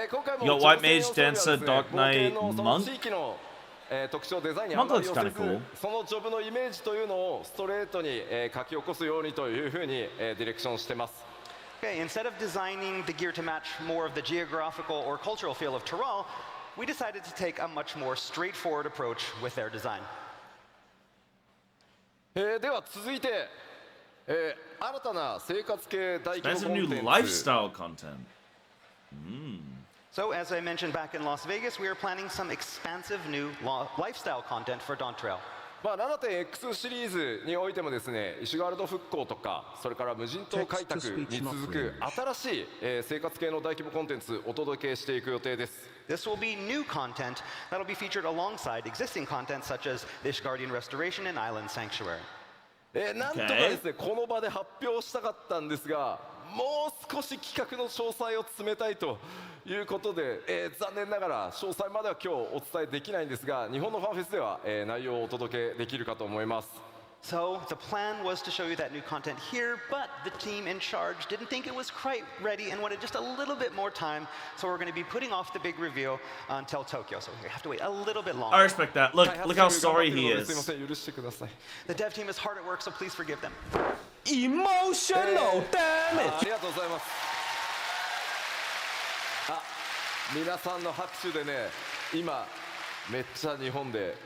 今回も You got White 挑戦 Mage, 要素には Dancer, ですね Dark Knight, 冒険のその Monk? 地域の特徴デザインに Monk あまり looks 寄せ kinda ず cool. そのジョブのイメージというのをストレートに書き起こすようにというふうにディレクションしてます。 Okay, instead of designing the gear to match more of the geographical or cultural feel of Tyrol, we decided to take a much more straightforward approach with their design. では続いて、新たな生活系大規模 Expensive コ new ンテンツ lifestyle content. So, as I mentioned back in Las Vegas, we are planning some expansive new lifestyle content for Dawn Trail. まあ、7.X シリーズにおいてもですね、石ガールド復興とか、それから無人島開拓に続く新しい、生活系の大規模コンテンツお届けしていく予定です。 This will be new content that'll be featured alongside existing content such as the Ishgardian Restoration and Island Sanctuary. なんとかですね、この場で発表したかったんですが、もう少し企画の詳細を詰めたいということで、残念ながら詳細までは今日お伝えできないんですが、日本のファンフェスでは、内容をお届けできるかと思います。 So, the plan was to show you that new content here, but the team in charge didn't think it was quite ready and wanted just a little bit more time. So, we're going to be putting off the big reveal until Tokyo. So, we have to wait a little bit I longer. respect that. Look how sorry he すいま is. せん、許してください。 The dev team is hard at work, so please forgive them. Emotional あ damage! りがとうございます。あ、皆さんの拍手でね、今めっちゃ日本で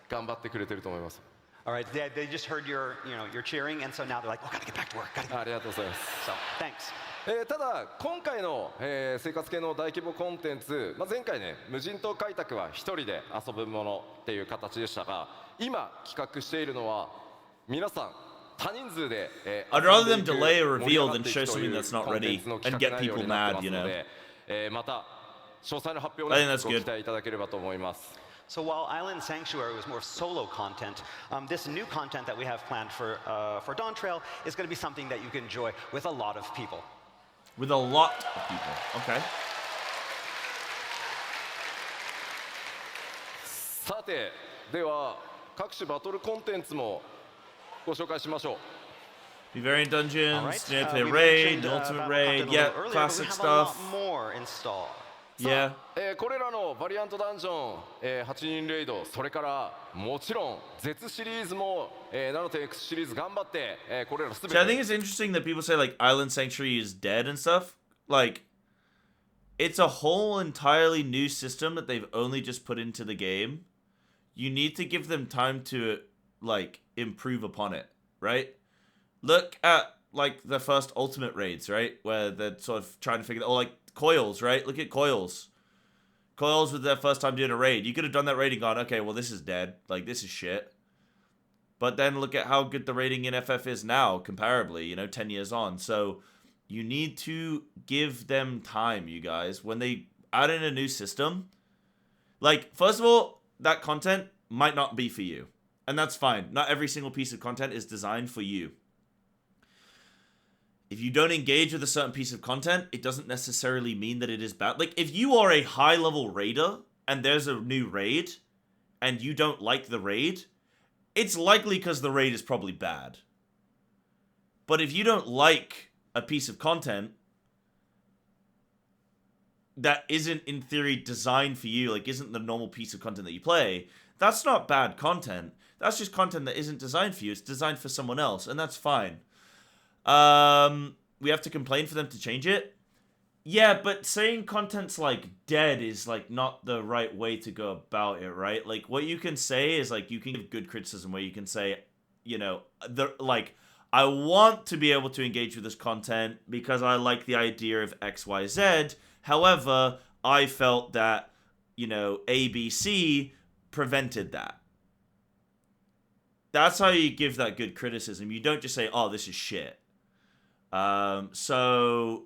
頑張ってくれてると思います。 All right, they just heard your cheering, and so now they're like, oh, gotta get back to work. Gotta get ありがとうございます。 So, thanks. ただ今回の、生活系の大規模コンテンツ、前回ね無人島開拓は一人で遊ぶものっていう形でしたが、今企画しているのは皆さん多人数で、I'd rather them delay a reveal than show something that's not ready and get people mad, you know. また詳細の発表を I think ね that's ご good. 期待いただければと思います。 So while Island Sanctuary was more solo content, this new content that we have planned for Dawn Trail is going to be something that you can enjoy with a lot of people. With a lot of people. Okay. さてでは各種バトルコンテンツもご紹介しましょう。 Bavarian Dungeons, All right. Gameplay We Raid, mentioned, Ultimate battle Raid, content a yeah, little earlier, but we classic have a lot stuff. more installed. Yeah. これらのバリアントダンジョン、8人レイド、それからもちろん Z シリーズも、7.X シリーズ頑張って、これらすべ See, I think て it's interesting that people say like Island Sanctuary is dead and stuff. Like, it's a whole entirely new system that they've only just put into the game. You need to give them time to like improve upon it, right? Look at like the first Ultimate Raids, right? Where they're sort of trying to figure, or like Coils, right? Look at Coils. Coils was their first time doing a raid. You could have done that raid and gone, okay, well, this is dead. Like, this is shit. But then look at how good the raiding in FF is now, comparably, 10 years on. So you need to give them time, you guys. When they add in a new system, like, first of all, that content might not be for you. And that's fine. Not every single piece of content is designed for you. If you don't engage with a certain piece of content, it doesn't necessarily mean that it is bad. Like, if you are a high-level raider, and there's a new raid, and you don't like the raid, it's likely because the raid is probably bad. But if you don't like a piece of content that isn't, in theory, designed for you, like, isn't the normal piece of content that you play, that's not bad content. That's just content that isn't designed for you. It's designed for someone else, and that's fine. We have to complain for them to change it. Yeah, but saying content's like dead is like not the right way to go about it, right? Like what you can say is like you can give good criticism where you can say, I want to be able to engage with this content because I like the idea of XYZ. However, I felt that, ABC prevented that. That's how you give that good criticism. You don't just say, oh, this is shit. So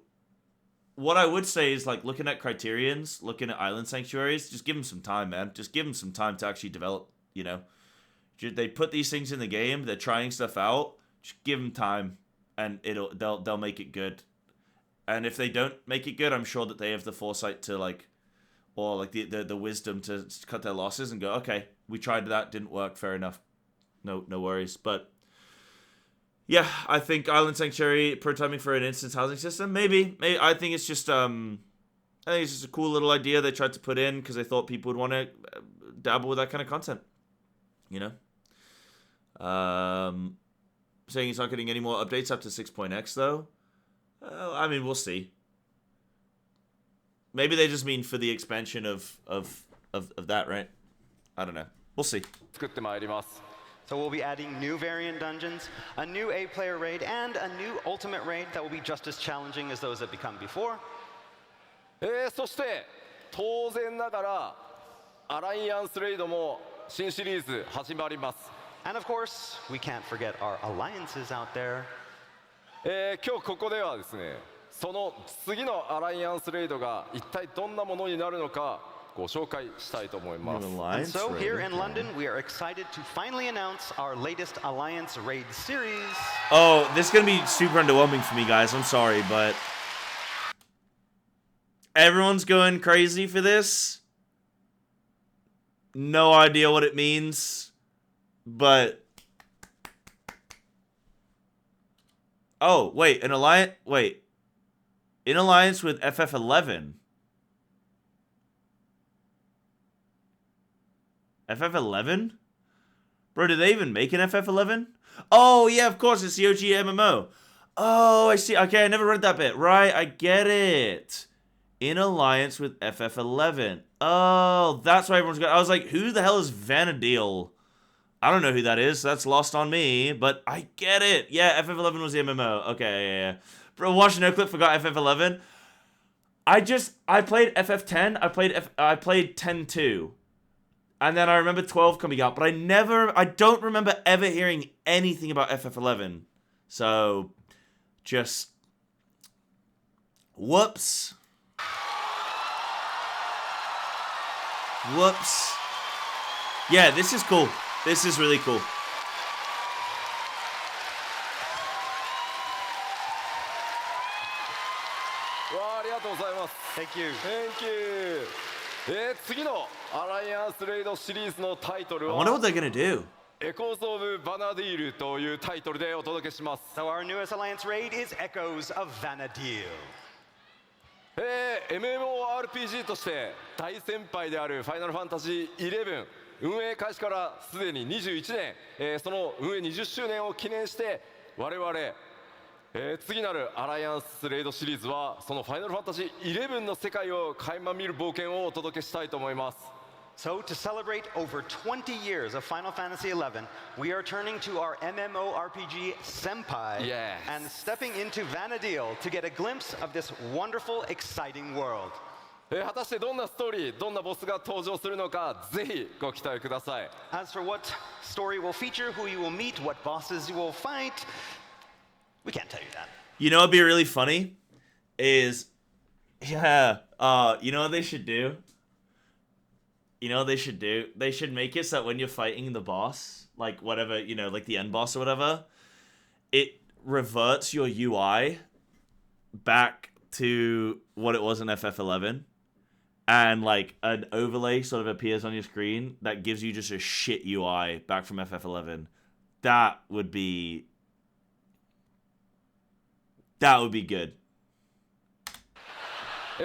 what I would say is like looking at criterions, looking at island sanctuaries, just give them some time, man. Just give them some time to actually develop, They put these things in the game, they're trying stuff out, just give them time and they'll make it good. And if they don't make it good, I'm sure that they have the foresight to the wisdom to cut their losses and go, okay, we tried that, didn't work, fair enough. No worries. But Yeah, I think Island Sanctuary prototyping for an instance housing system. Maybe. I think it's just I think it's just a cool little idea they tried to put in because they thought people would want to dabble with that kind of content. You know. Saying he's not getting any more updates up to 6.x though. I mean, we'll see. Maybe they just mean for the expansion of that, right? I don't know. We'll see. 作ってまいります。 So we'll be adding new variant dungeons, a new 8-player raid, and a new ultimate raid that will be just as challenging as those that become before. そして当然ながらアライアンスレイドも新シリーズ始まります。 And of course, we can't forget our alliances out there. 今日ここではですね、その次のアライアンスレイドが一体どんなものになるのかご紹介したいと思います。 And so here in London, we are excited to finally announce our latest Alliance Raid series. Oh, this is going to be super underwhelming for me, guys. I'm sorry, but everyone's going crazy for this. No idea what it means, but... Oh, wait, in alliance with FF11. FF11? Bro, did they even make an FF11? Oh, yeah, of course, it's the OG MMO. Oh, I see. Okay, I never read that bit. Right, I get it. In alliance with FF11. Oh, that's why everyone's got... I was like, who the hell is Vanadil? I don't know who that is. So that's lost on me, but I get it. Yeah, FF11 was the MMO. Okay, yeah. Bro, watch NoClip forgot FF11. I played FF10. I played 10-2. And then I remember 12 coming out, but I don't remember ever hearing anything about FF11. So, just... Whoops. Whoops. Yeah, this is cool. This is really cool. Thank you. Thank you. 次のアライアンスレイドシリーズのタイトル I wonder は what they're gonna do. Echoes of Vanadil というタイトルでお届けします。 So our newest Alliance Raid is Echoes of Vanadil. MMORPG として大先輩であるファイナルファンタジー11運営開始からすでに21年、その運営20周年を記念して我々、次なるアライアンスレイドシリーズはそのファイナルファンタジー11の世界を垣間見る冒険をお届けしたいと思います。 So to celebrate over 20 years of Final Fantasy XI, we are turning to our MMORPG Senpai Yes. and stepping into Vanadil to get a glimpse of this wonderful, exciting world. 果たしてどんなストーリーどんなボスが登場するのかぜひご期待ください。 As for what story will feature, who you will meet, what bosses you will fight, we can't tell you that. You know what'd be really funny? Is... Yeah, you know what they should do? You know what they should do? They should make it so that when you're fighting the boss, like whatever, you know, like the end boss or whatever, it reverts your UI back to what it was in FF11. And like an overlay sort of appears on your screen that gives you just a shit UI back from FF11. That would be good.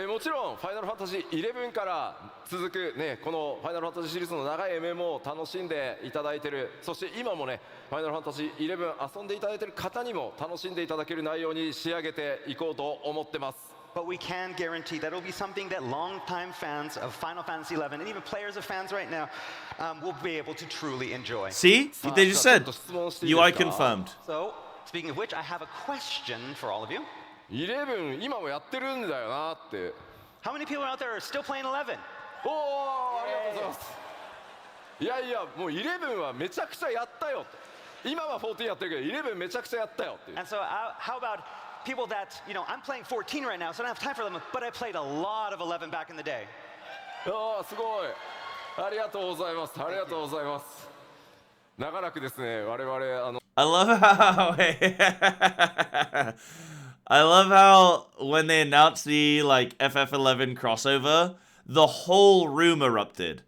もちろんファイナルファンタジー11から続くねこのファイナルファンタジーシリーズの長い MMO を楽しんでいただいているそして今もねファイナルファンタジー11遊んでいただいている方にも楽しんでいただける内容に仕上げていこうと思ってます。 But we can guarantee that it will be something that longtime fans of Final Fantasy XI and even players of fans right now will be able to truly enjoy. See? They just said. UI confirmed. So, speaking of which, I have a question for all of you. 11今もやってるんだよなって。 How many people out there are still playing 11? おおありがとうございます。いやいやもう11はめちゃくちゃやったよって。今は14やってるけど11めちゃくちゃやったよっていう。 And so, how about people that, you know, I'm playing 14 right now, so I don't have time for them, but I played a lot of 11 back in the day. ああすごいありがとうございますありがとうございます。長らくですね我々I love how I love how when they announced the like FF11 crossover, the whole room erupted.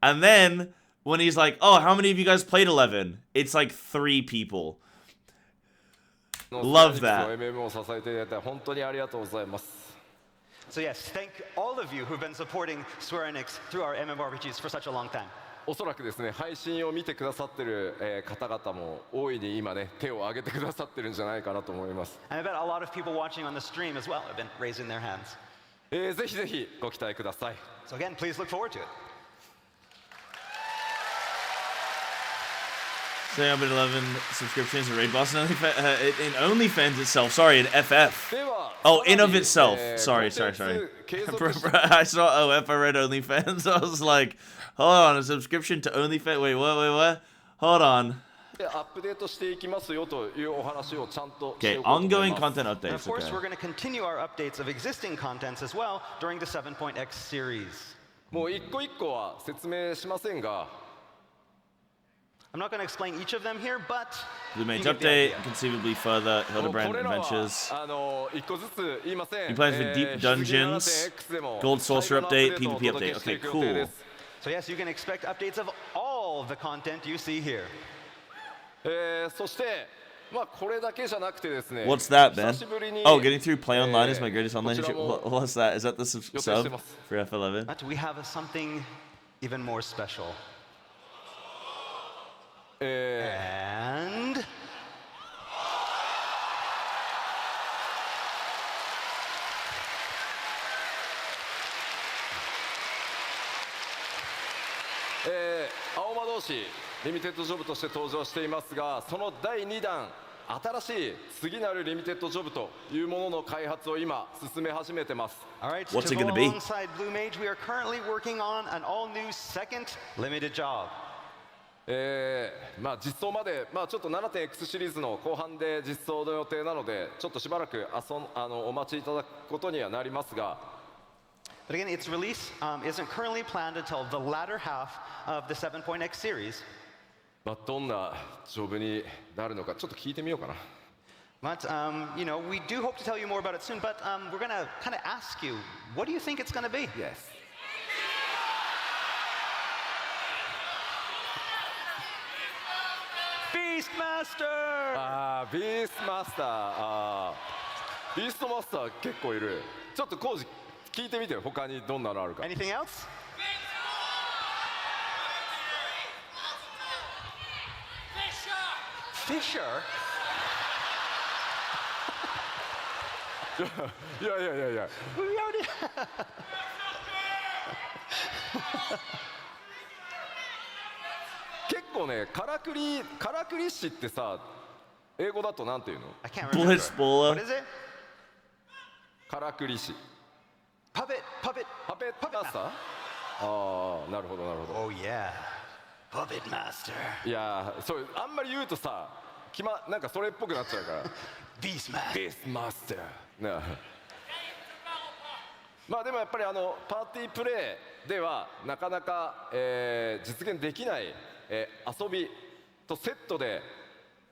And then when he's like, "Oh, how many of you guys played 11?" It's like 3 people. Love that. MM を支えていただいて本当にありがとうございます。 So yes, thank all of you who've been supporting Square Enix through our MMORPGs for such a long time. おそらくですね、配信を見てくださってる、方々も大いに今ね、手を挙げてくださってるんじゃないかなと思います。 And I bet a lot of people watching on the stream as well have been raising their hands. ぜひぜひご期待ください。 So again, please look forward to it. So I've been 11 subscriptions in Raid Boss and in OnlyFans itself. Sorry, in FF. では、 Oh, in さら of に itself. コン Sorry, テン sorry, ツ sorry. 継続 Bro, し bro, I saw OF, I read OnlyFans. I was like, hold on, a subscription to OnlyFans. Wait, what? Hold on. てアップデートしていきますよというお話をちゃんとして Okay, おこうと思い ongoing ます。 content And of updates. course, we're Okay. going to continue our updates of existing contents as well during the 7.x series. もう一個一個は説明しませんが、 I'm not going to explain each of them here, but Blue Mage you get the update, idea. conceivably further もうこ Hildebrand れらは adventures. 一個ずつ言いません。 He plans for Deep 日付 Dungeons, 7.x でも Gold Sorcerer 最後のアップ update, デートをお PvP 届け update. してい Okay, く予定で cool. す。 So yes, you can expect updates of all the content you see here. そしてまあこれだけじゃなくてですね。 What's that, Ben? 久しぶりに Oh, getting through Play Online is my greatest こ online ちら ship. も What's that? Is that the sub 予定してます。 for F11? But we have something even more special. And「青魔同士リミテッドジョブ」として登場していますが、その第2弾新しい次なるリミテッドジョブというものの開発を今進め始めてます。 all right, What's to it go gonna be? alongside Blue Mage, we are currently working on an all-new second limited job. まあ実装まで、まあ、ちょっと 7.x シリーズの後半で実装の予定なのでちょっとしばらくお待ちいただくことにはなりますが、 But again, its release isn't currently planned until the latter half of the 7.x series. まあ、どんなジョブになるのかちょっと聞いてみようかな。 But you know, we do hope to tell you more about it soon. But we're gonna kind of ask you, what do you think it's gonna be? Yes. Beastmaster! ビーストマスター、ビーストマスター結構いる。ちょっとコウジ聞いてみてよ、他にどんなのあるか。 Anything else? Fisher? いやいやいやいや。 We already. 結構ね、からくり師ってさ、英語だとなんていうの？ I can't remember. Blitzbowler. What is it? からくり師。 Puppet. パペットマスター？ああ、なるほどなるほど。 Oh yeah. Puppet Master. いやー、そうあんまり言うとさ、なんかそれっぽくなっちゃうから。 Beastmaster. ビーストマスター。なあ。まあでもやっぱりパーティープレイではなかなか、実現できない、遊びとセットで、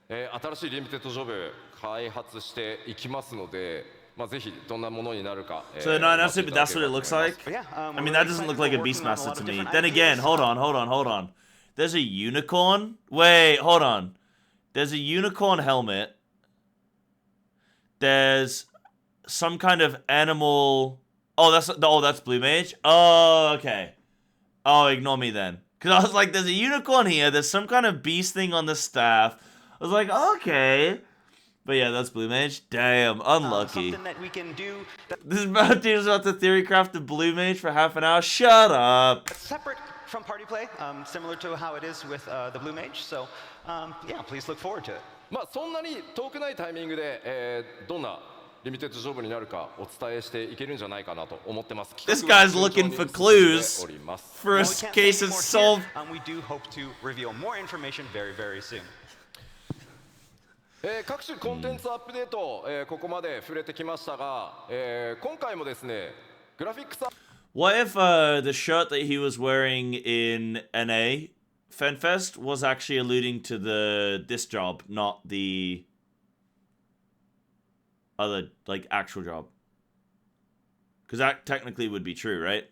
新しいリミテッドジョブ開発していきますので、まあぜひどんなものになるか。 So they're not announcing, but that's what it looks like? But yeah, I we're mean, really that doesn't excited look for like a working on Beastmaster lot to of me. different Then again, ideas. hold on. There's a unicorn? Wait, hold on. There's a unicorn helmet. There's some kind of animal. Oh, that's Blue Mage. Oh, okay. Oh, ignore me then. Because I was like, there's a unicorn here. There's some kind of beast thing on the staff. I was like, okay. But yeah, that's Blue Mage. Damn, unlucky. Something that we can do This is about to theory craft the Blue Mage for half an hour. Shut up. that's separate from party play, similar to how it is with the Blue Mage. So yeah, please look forward to it. まあそんなに遠くないタイミングで、どんなリミテッドジョブになるかお伝えしていけるんじゃないかなと思ってます。 This guy's looking for clues for a While we can't say case any of more solved. here, we do hope to reveal more information very, very soon. 各種コンテンツアップデート、ここまで触れてきましたが、今回もですね、グラフィックス What if the shirt that he was wearing in NA Fanfest was actually alluding to this job, not the other like actual job? Because that technically would be true, right?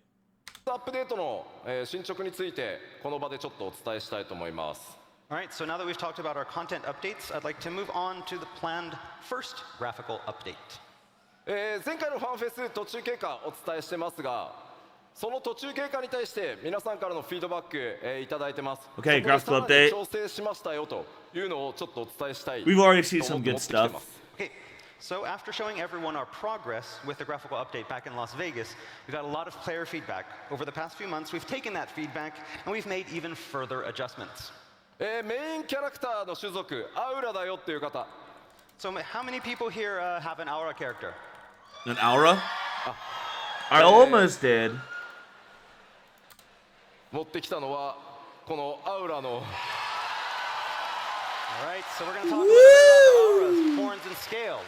アップデートの、進捗についてこの場でちょっとお伝えしたいと思います。All right, so now that we've talked about our content updates, I'd like to move on to the planned first graphical update. 前回のファンフェス途中経過お伝えしてますが、その途中経過に対して皆さんからのフィードバック、いただいてます。Okay, そこ graphical で update. さらに調整しましたよというのをちょっとお伝えしたい。 We've already seen と思 some って good 持ってきてま stuff. す。 Okay, so after showing everyone our progress with the graphical update back in Las Vegas, we got a lot of player feedback. Over the past few months, we've taken that feedback and we've made even further adjustments. メインキャラクターの種族アウラだよっていう方。 So how many people here have an Aura character? An aura? I almost did. 持ってきたのはこのアウラの All right, so we're going to talk a little bit about the auras, horns, and scales.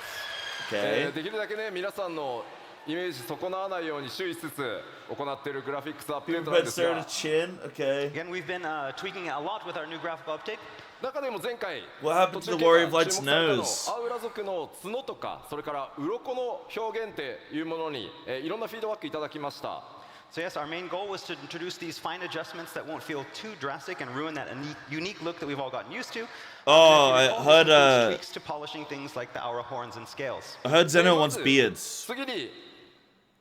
Okay. できるだけね皆さんのイメージ損なわないように注意しつつ行っているグラフィックスアップデートなん Put です start が to chin. Okay. Again, we've been tweaking it a lot with our new graphical update. 中でも前回 What happened 途 to 中 the 経 Warrior of 過 Light's 注目されたの nose? アウラ族の角とかそれから鱗の表現っていうものに、いろんなフィードバックいただきました。 So yes, our main goal was to introduce these fine adjustments that won't feel too drastic and ruin that unique look that we've all gotten used to. Oh, I And heard also tweaks to polishing things like the aura horns and scales. I heard Zeno ま wants ず beards. 次に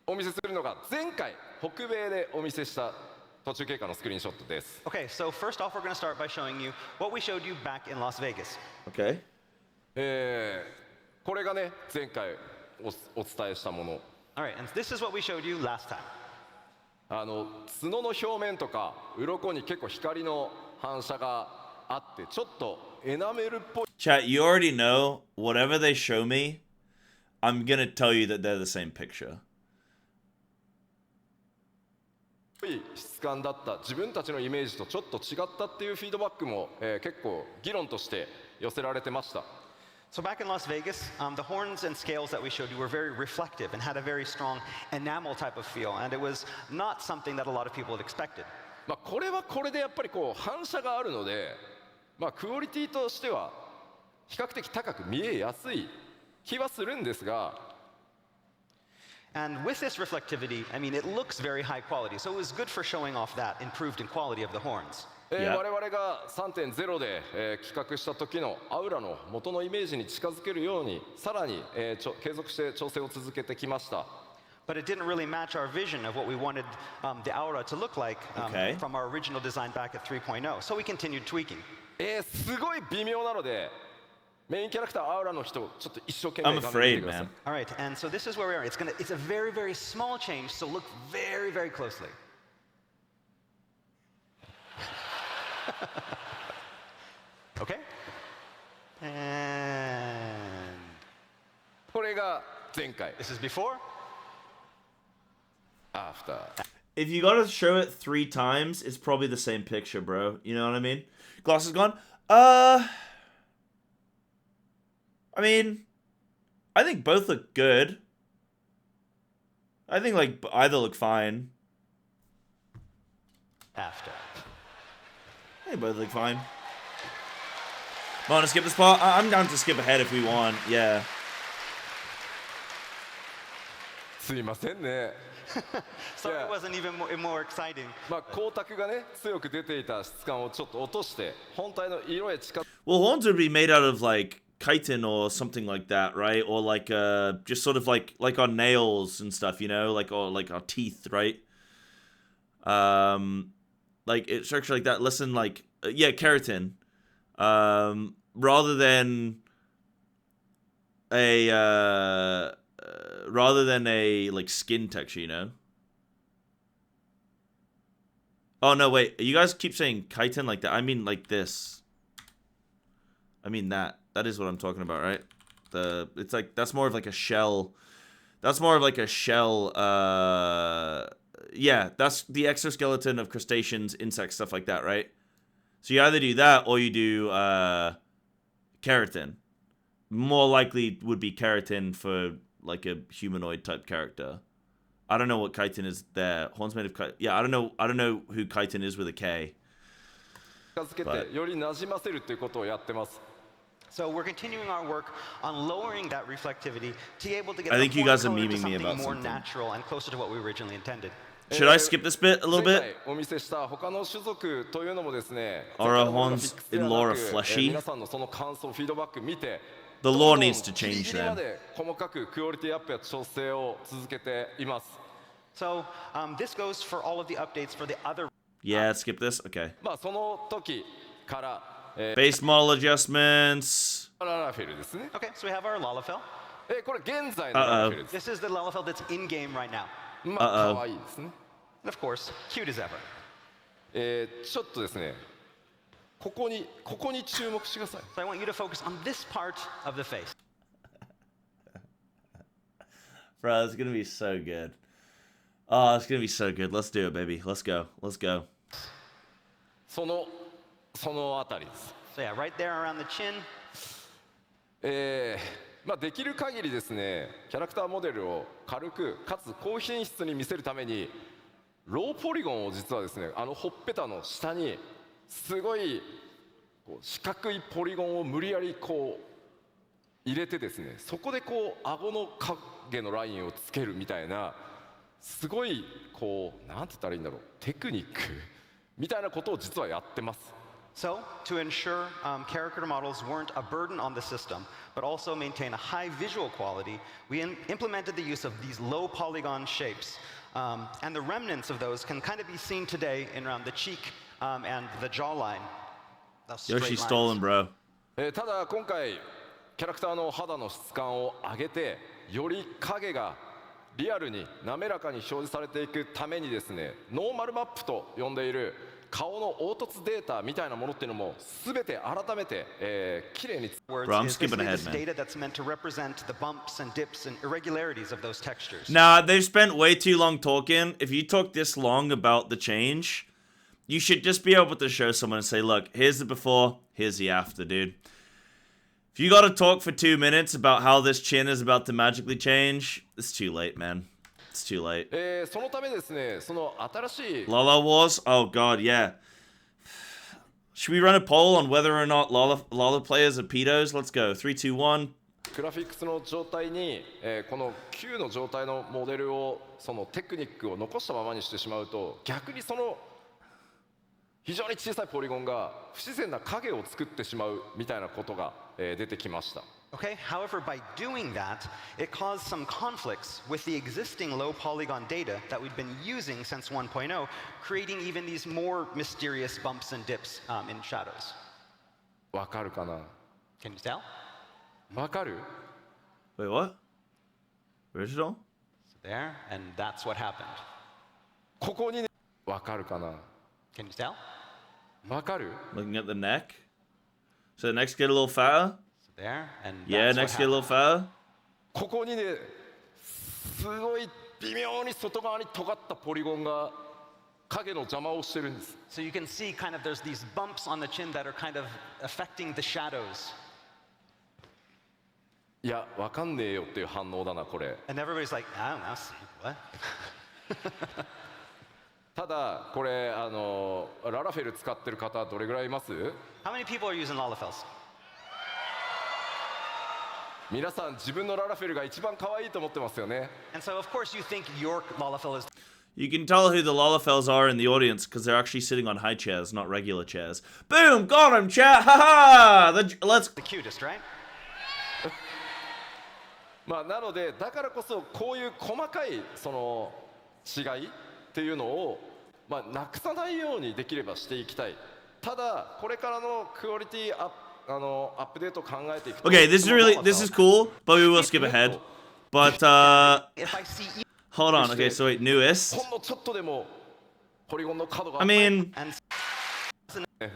お見せするのが前回北米でお見せした途中経過のスクリーンショットです。 Okay, so first off, we're going to start by showing you what we showed you back in Las Vegas. Okay. これがね前回お伝えしたもの。 All right, and this is what we showed you last time. 角の表面とか鱗に結構光の反射があってちょっとエナメルっぽい Chat, you already know whatever they show me, I'm gonna tell you that they're the same picture. 質感だった自分たちのイメージとちょっと違ったっていうフィードバックも、結構議論として寄せられてました。 So back in Las Vegas, the horns and scales that we showed you were very reflective and had a very strong enamel type of feel, and it was not something that a lot of people had expected. これはこれでやっぱりこう反射があるので、クオリティとしては比較的高く見えやすい気はするんですが、 And with this reflectivity, I mean, it looks very high quality, so it was good for showing off that improved in quality of the horns. Yeah. 我々が 3.0 で、企画した時のアウラの元のイメージに近づけるようにさらに、継続して調整を続けてきました。 But it didn't really match our vision of what we wanted the aura to look like Okay. from our original design back at 3.0, so we continued tweaking. すごい微妙なのでメインキャラクターアウラの人ちょっと一生懸命 I'm 画面見て afraid, ください。 man. All right, and so this is where we are. It's a very, very small change, so look very, very closely. Okay? And これが前回 this is before. After If you gotta show it 3 times, it's probably the same picture, bro. You know what I mean? Glasses gone. I mean, I think both look good. I think like either look fine. After. I think both look fine. Want to skip this part? I'm down to skip ahead if we want. Yeah. すいませんね。 Sorry, Yeah. it wasn't even more exciting. 光沢がね強く出ていた質感をちょっと落として本体の色へ近づ Well, horns would be made out of like chitin or something like that, right? Or like just sort of like our nails and stuff, you know, like or like our teeth, right? Like it's structured like that. Listen, like yeah, keratin. Rather than a like skin texture, you know. Oh no, wait. You guys keep saying chitin like that. I mean like this. I mean that. That is what I'm talking about, right? It's like that's more of like a shell. That's more of like a shell. Yeah, that's the exoskeleton of crustaceans, insects, stuff like that, right? So you either do that or you do keratin. More likely would be keratin for like a humanoid type character. I don't know what chitin is there. Horns made of chitin. Yeah, I don't know who chitin is with a K. づけてより馴染ませるということをやってます。 So we're continuing our work on lowering that reflectivity to be able to get I the think you horn guys are color to memeing me something about more something. natural and closer to what we originally intended. Should I skip this bit a little 前 bit? 回お見せした他の種族というのもですね、 Arahon's in lore are fleshy. 皆さんのその感想、フィードバック見て、 The ど lore んどん needs to ギリ change ギリま then. で細かくクオリティアップや調整を続けています。 So this goes for all of the updates for the other. Yeah, skip this. Okay. まあその時から、Base model adjustments. ララフェルですね。 Okay, so we have our Lalafell. これ現在のララフェルです。 This is the Lalafell that's in game right now. まあ可愛いですね。 And of course, cute as ever. ちょっとですね、ここに注目してください。 So I want you to focus on this part of the face. Bro, it's gonna be so good. Oh, it's gonna be so good. Let's do it, baby. Let's go. Let's go. そのあたりです。 So yeah, right there around the chin. まあできる限りですね、キャラクターモデルを軽くかつ高品質に見せるためにローポリゴンを実はですね、ほっぺたの下にすごいこう四角いポリゴンを無理やりこう入れてですね、そこでこう顎の影のラインをつけるみたいな、すごいこうなんて言ったらいいんだろう、テクニックみたいなことを実はやってます。 So, to ensure character models weren't a burden on the system, but also maintain a high visual quality, we implemented the use of these low polygon shapes. And the remnants of those can kind of be seen today in around the cheek and the jawline. Those straight Yoshi lines. stolen, bro. ただ今回キャラクターの肌の質感を上げて、より影がリアルに滑らかに表示されていくためにですね、ノーマルマップと呼んでいる顔の凹凸データみたいなものっていうのも全て改めて、綺麗に Words Bro, I'm is skipping basically ahead, this man. data that's meant to represent the bumps and dips and irregularities of those textures. Nah, they've spent way too long talking. If you talk this long about the change, you should just be able to show someone and say, look, here's the before, here's the after, dude. If you gotta talk for 2 minutes about how this chin is about to magically change, it's too late, man. It's too late. そのためですね、その新しい Lala Wars? Oh god, yeah. Should we run a poll on whether or not Lala players are pedos? Let's go. 3, 2, 1. グラフィックスの状態に、この Q の状態のモデルをそのテクニックを残したままにしてしまうと、逆にその非常に小さいポリゴンが不自然な影を作ってしまうみたいなことが、出てきました。 Okay, however, by doing that, it caused some conflicts with the existing low polygon data that we'd been using since 1.0, creating even these more mysterious bumps and dips in shadows. わかるかな？ Can you tell? わかる？ Wait, what? Original? So there, and that's what happened. ここにね、わかるかな？ Can you tell? わかる？ Looking at the neck? So the necks get a little fatter? So there, and Yeah, that's necks what get a little happened. fatter? ここにね、すごい微妙に外側に尖ったポリゴンが影の邪魔をしてるんです。 So you can see kind of there's these bumps on the chin that are kind of affecting the shadows. いや、わかんねえよっていう反応だな、これ。 And everybody's like, I don't know, see, what? ただ、これ、ララフェル使ってる方、どれぐらいいます？ How many people are using Lalafells? 皆さん、自分のララフェルが一番可愛いと思ってますよね。 And so, of course, you think your Lalafell is You can tell who the Lalafells are in the audience because they're actually sitting on high chairs, not regular chairs. Boom! Got him, chat! Ha ha! Let's. the cutest, right? まあ、なので、だからこそ、こういう細かいその違いっていうのを、まあ、なくさないようにできればしていきたい。ただ、これからのクオリティアップデートを考えていくと。 Okay, this is cool, but we will skip ahead. But If I see you hold on. Okay, so wait, newest. ほんのちょっとでもポリゴンの角が I mean, and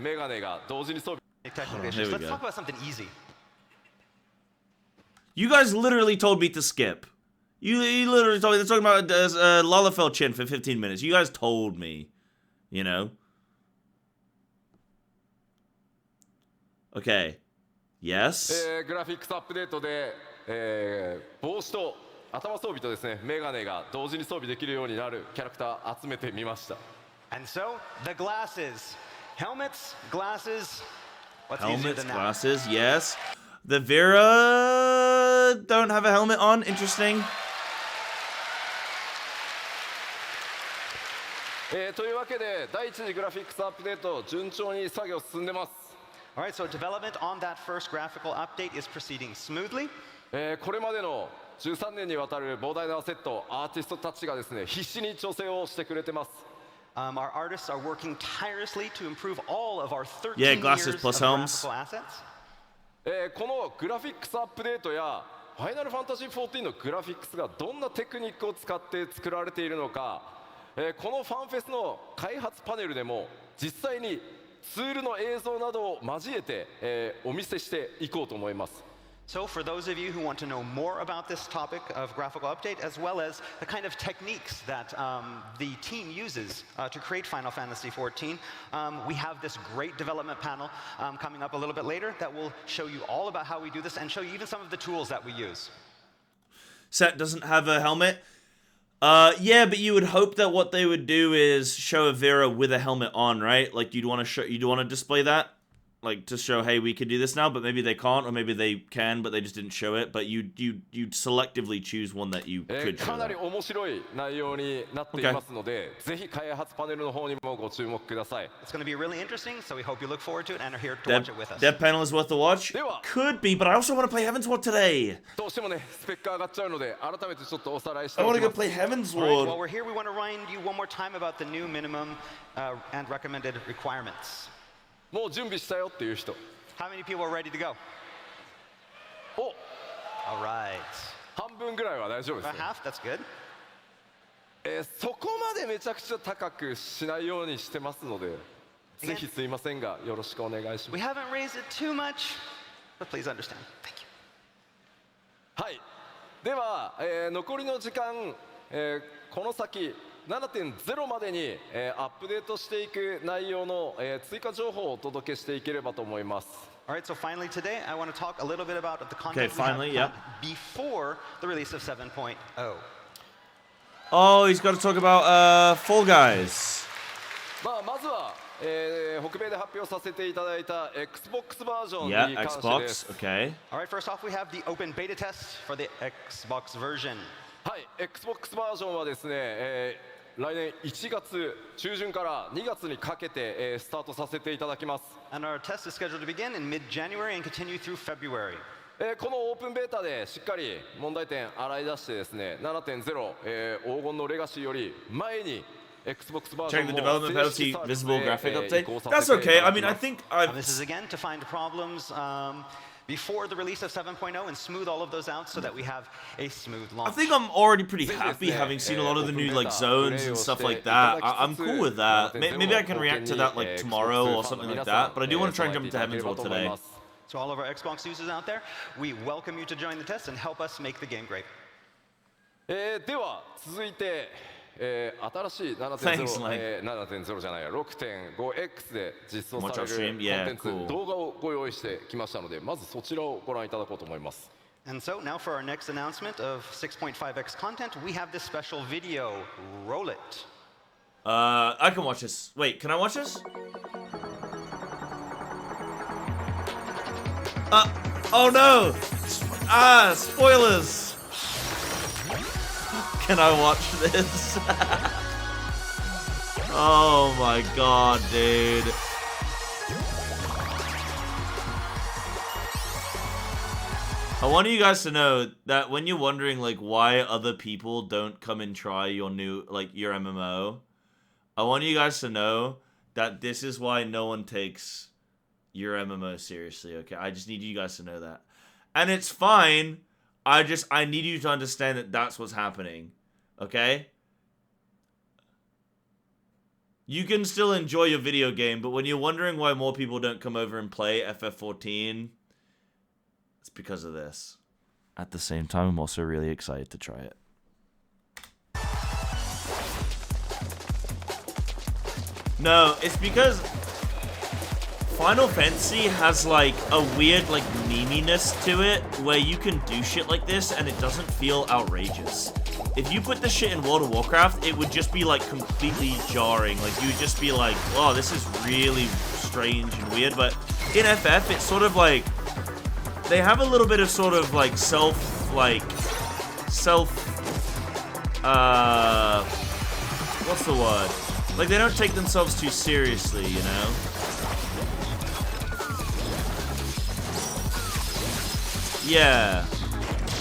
メガネが同時に装備。 technical on, issues, here we let's go. talk about something easy. you guys literally told me to skip. You literally told me they're talking about Lalafell chin for 15 minutes. You guys told me, you know. Okay. Yes. グラフィックスアップデートで、帽子と頭装備とですね、メガネが同時に装備できるようになるキャラクター集めてみました。 And so, the glasses. Helmets, glasses. What's easier Helmets, than that? glasses. Yes. The Vera don't have a helmet on. Interesting. というわけで第一次グラフィックスアップデート順調に作業進んでます。All right, so development on that first graphical update is proceeding smoothly. これまでの13年にわたる膨大なアセット、アーティストたちがですね必死に調整をしてくれてます。Our artists are working tirelessly to improve all of our 13 Yeah, years glasses of plus helms. graphical assets. このグラフィックスアップデートやファイナルファンタジー14のグラフィックスがどんなテクニックを使って作られているのか、このファンフェスの開発パネルでも実際にツールの映像などを交えて、お見せしていこうと思います。So for those of you who want to know more about this topic of graphical update, as well as the kind of techniques that the team uses to create Final Fantasy XIV, we have this great development panel coming up a little bit later that will show you all about how we do this and show you even some of the tools that we use. Set doesn't have a helmet. Yeah, but you would hope that what they would do is show a Vera with a helmet on, right? Like you'd want to display that, like to show, hey, we could do this now, but maybe they can't, or maybe they can, but they just didn't show it. But you'd selectively choose one that you could show. かなり面白い内容になっていますので、ぜひ開発パネルの方にもご注目ください。It's going to be really interesting, so we hope you look forward to it and are here to watch it with us. Dev panel is worth a watch. Could be, but I also want to play Heaven's Ward today. どうしてもねスペック上がっちゃうので改めてちょっとおさらいして I お want き to ま go す。 play Heaven's All right, Ward. while we're here, we want to remind you one more time about the new minimum and recommended requirements. もう準備したよっていう人。 How many people are ready to go? お、 All right. 半分ぐらいは大丈夫です About ね。 half, that's good. そこまでめちゃくちゃ高くしないようにしてますので、ぜひすいませんがよろしくお願いしま We す。 haven't raised it too much, but please understand. Thank you. はい。では、残りの時間、この先 7.0 までに、アップデートしていく内容の、追加情報をお届けしていければと思います。 All right, so finally today, I want to talk a little bit about the content Okay, finally, we have yep. before the release of 7.0. Oh, he's got to talk about Fall Guys. まずは、北米で発表させていただいた Xbox バージョン Yeah, に関してで Xbox. す。 Okay. All right, first off, we have the open beta test for the Xbox version. はい、Xbox バージョンはですね、来年1月中旬から2月にかけて、スタートさせていただきます。 And our test is scheduled to begin in mid-January and continue through February. このオープンベータでしっかり問題点洗い出してですね 7.0、黄金のレガシーより前に Xbox バージョ Check ン the も development 正式 penalty サービス visible で graphic 移 update. 行さ That's せてい okay. た I だき mean, I ます。 think And this is again to find problems before the release of 7.0 and smooth all of those out so that we have a smooth I launch. think I'm already pretty happy having seen a lot of the new like zones and stuff like that. I'm cool with that. Maybe I can react to that like tomorrow or something like that. But I do want to try and jump into Heaven's Ward today. To all of our Xbox users out there, we welcome you to join the test and help us make the game great. では続いて、新しい Thanks, Mike. 7.0じゃないや 6.5X で実装され Watch our stream. るコン Yeah, テンツ、 cool. 動画をご用意してきましたのでまずそちらをご覧いただこうと思います。 And so now for our next announcement of 6.5x content, we have this special video. Roll it. I can watch this. Wait, can I watch this? Oh no! Spoilers! Can I watch this? Oh my god, dude. I want you guys to know that when you're wondering like why other people don't come and try your new your MMO, I want you guys to know that this is why no one takes your MMO seriously, okay? I just need you guys to know that. And it's fine. I need you to understand that that's what's happening, okay? You can still enjoy your video game, but when you're wondering why more people don't come over and play FF14, it's because of this. At the same time, I'm also really excited to try it. No, it's because Final Fantasy has like a weird like meminess to it where you can do shit like this and it doesn't feel outrageous. If you put this shit in World of Warcraft, it would just be like completely jarring. Like you would just be like, oh, this is really strange and weird. But in FF, it's sort of like they have a little bit of sort of like what's the word? Like, they don't take themselves too seriously, you know? Yeah.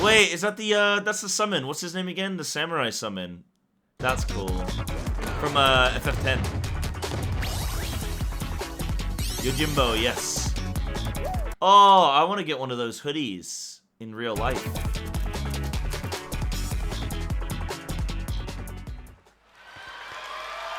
Wait, is that the, that's the summon. What's his name again? The samurai summon. That's cool. From, FF10. Yojimbo, yes. Oh, I want to get one of those hoodies in real life.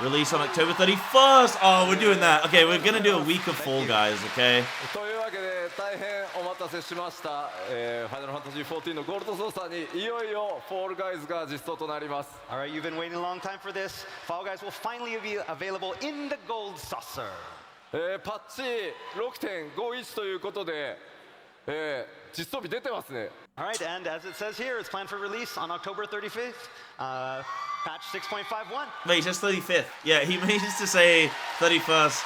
Release on October 31st. Oh, we're doing that. Okay, we're gonna do a week of Fall Guys, okay? というわけで大変お待たせしました、ファイナルファンタジー14のゴールド操作にいよいよフォールガイズが実装となります。 Alright, you've been waiting a long time for this. Fall Guys will finally be available in the gold saucer. パッチ 6.51 ということで、実装日出てますね。 Alright, and as it says here, it's planned for release on October 35th. Patch 6.51. Wait, he says 35th. Yeah, he means to say 31st.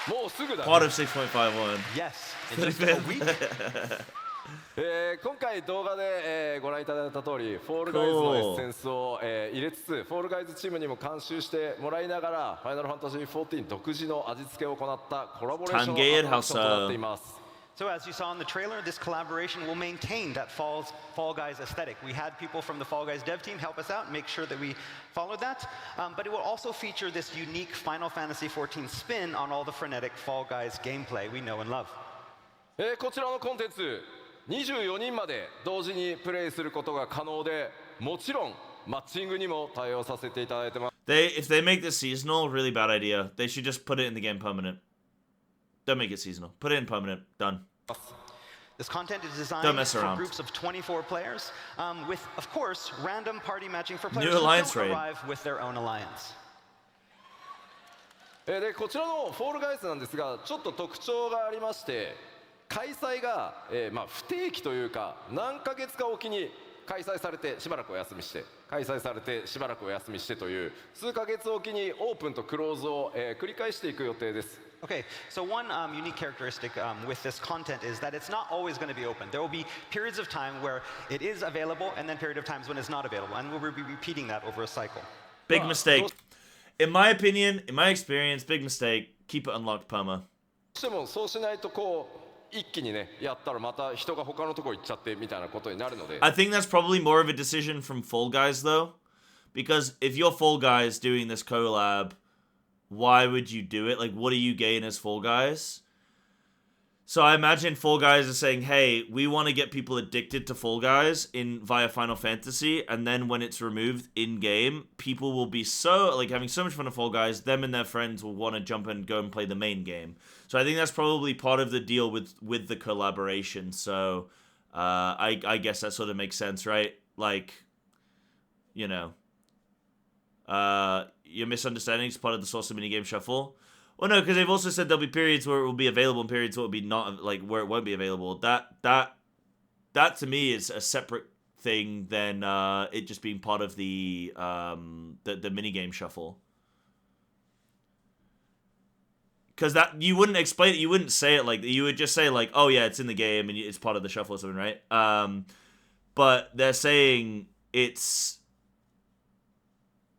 もうすぐだ、ね。 Part of 6.51. Yes, in just a week. 今回動画で、ご覧いただいた通りフォールガイズのエッセンスを、入れつつフォールガイズチームにも監修してもらいながらファイナルファンタジー14独自の味付けを行ったコラボレーションアトラクションとなっています。 So as you saw in the trailer, this collaboration will maintain that Fall Guys aesthetic. We had people from the Fall Guys dev team help us out, make sure that we followed that. But it will also feature this unique Final Fantasy XIV spin on all the frenetic Fall Guys gameplay we know and love. こちらのコンテンツ24人まで同時にプレイすることが可能で、もちろんマッチングにも対応させていただいてます。 If they make this seasonal, really bad idea. They should just put it in the game permanent. Don't make it seasonal. Put it in permanent. Done. This content is designed for groups of 24 players, with, of course, random party matching for players who don't arrive with their own alliance. でこちらのフォールガイズなんですが、ちょっと特徴がありまして、開催が、不定期というか何ヶ月かおきに開催されてしばらくお休みして開催されてしばらくお休みしてという数ヶ月おきにオープンとクローズを、繰り返していく予定です。 Okay, so one unique characteristic with this content is that it's not always going to be open. There will be periods of time where it is available and then period of times when it's not available, and we'll be repeating that over a cycle. Big mistake. In my opinion, in my experience, big mistake. Keep it unlocked perma. でもそうしないとこう一気にねやったらまた人が他のとこ行っちゃってみたいなことになるので。 I think that's probably more of a decision from Fall Guys though, because if you're Fall Guys doing this collab, why would you do it? Like, what do you gain as Fall Guys? So I imagine Fall Guys are saying, hey, we want to get people addicted to Fall Guys via Final Fantasy, and then when it's removed in-game, people will be so, like, having so much fun with Fall Guys, them and their friends will want to jump and go and play the main game. So I think that's probably part of the deal with the collaboration. So I guess that sort of makes sense, right? Like, you know, your misunderstanding is part of the source of minigame shuffle. Well, no, because they've also said there'll be periods where it will be available and periods where it will be not, like, where it won't be available. That to me is a separate thing than it just being part of the minigame shuffle. Because that you wouldn't explain it, you wouldn't say it like you would just say like, oh yeah, it's in the game and it's part of the shuffle or something, right? But they're saying it's.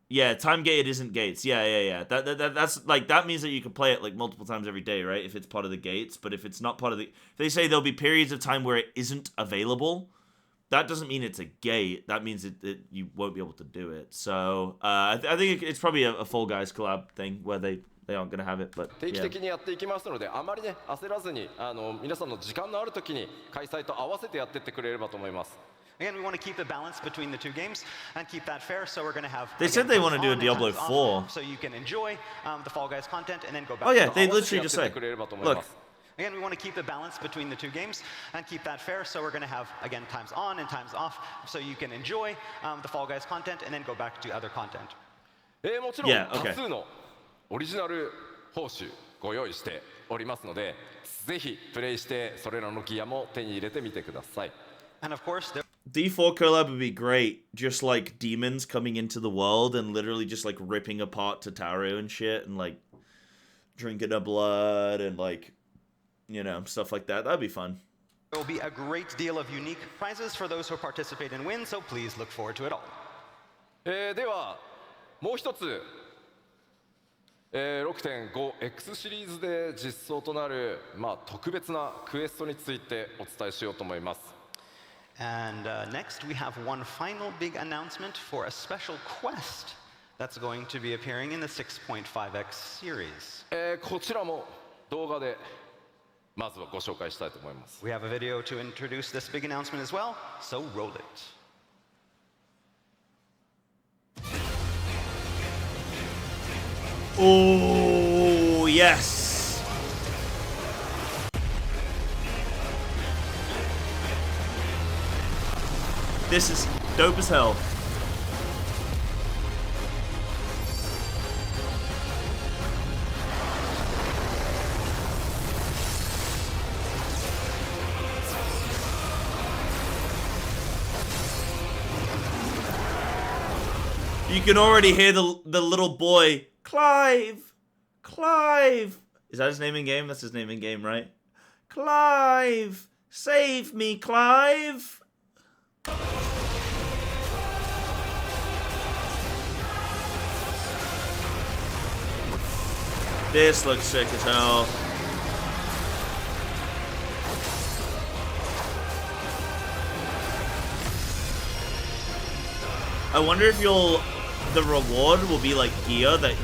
Yeah, time gated isn't gates. Yeah. That's like that means that you can play it like multiple times every day, right? If it's part of the gates, but if it's not part of the, if they say there'll be periods of time where it isn't available, that doesn't mean it's a gate. That means that you won't be able to do it. So I think it's probably a Fall Guys collab thing where they aren't gonna have it, but 定期的にやっていきますので、あまりね焦らずに皆さんの時間のある時に開催と合わせてやってってくれればと思います。 Again, we want to keep the balance between the two games and keep that fair. So we're going to have. They said they want to do a Diablo 4. So you can enjoy the Fall Guys content and then go back. Oh yeah, to they literally just say, look. Again, we want to keep the balance between the two games and keep that fair. So we're going to have again times on and times off, so you can enjoy the Fall Guys content and then go back to other content. もちろん多数のオリジナル報酬ご用意しておりますので、ぜひプレイしてそれらのギアも手に入れてみてください。 And of course, D4 collab would be great. Just like demons coming into the world and literally just like ripping apart Tataru and shit and like drinking the blood and like, you know, stuff like that. That'd be fun. There will be a great deal of unique prizes for those who participate and win, so please look forward to it all. ではもう一つ 6.5X シリーズで実装となる、特別なクエストについてお伝えしようと思います。And next, we have one final big announcement for a special quest that's going to be appearing in the 6.5X series. こちらも動画でまずはご紹介したいと思います。We have a video to introduce this big announcement as well, so roll it. Oh, yes. This is dope as hell. You can already hear the little boy, Clive. Clive. Is that his name in game? That's his name in game, right? Clive. Save me, Clive. This looks sick as hell. I wonder if the reward will be like gear that's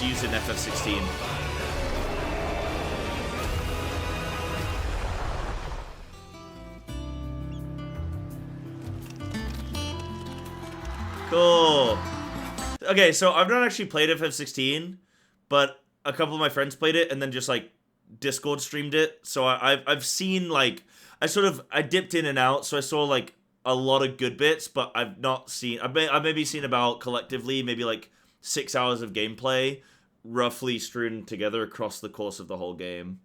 used in FF14. Cool. Okay, so I've not actually played FF16, but a couple of my friends played it and then just like Discord streamed it. So I've seen like I dipped in and out, so I saw like a lot of good bits, but I've maybe seen about collectively maybe like 6 hours of gameplay roughly strewn together across the course of the whole game.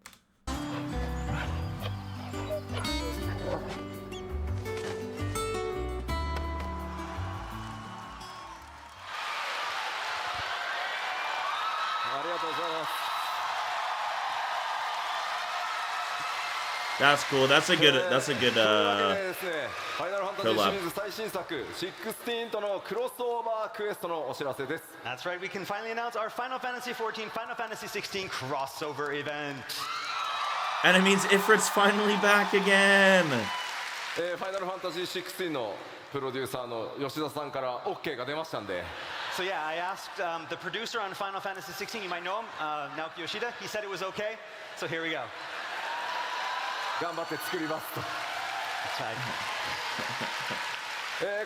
That's cool. That's a good collab. ファイナルファンタジーシリーズ最新作16とのクロスオーバークエストのお知らせです。That's right, we can finally announce our Final Fantasy XIV, Final Fantasy XVI crossover event. And it means Ifrit's finally back again. ファイナルファンタジー16のプロデューサーの吉田さんから OK が出ましたんで。So yeah, I asked the producer on Final Fantasy XVI, you might know him, Naoki Yoshida. He said it was okay, so here we go. 頑張って作りますと。That's right.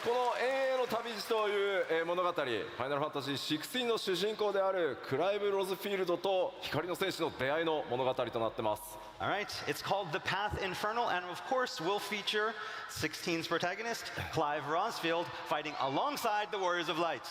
この永遠の旅路という物語、ファイナルファンタジー16の主人公であるクライブ・ロズフィールドと光の戦士の出会いの物語となってます。All right, it's called The Path Infernal, and of course will feature 16's protagonist, Clive Rosfield, fighting alongside the Warriors of Light.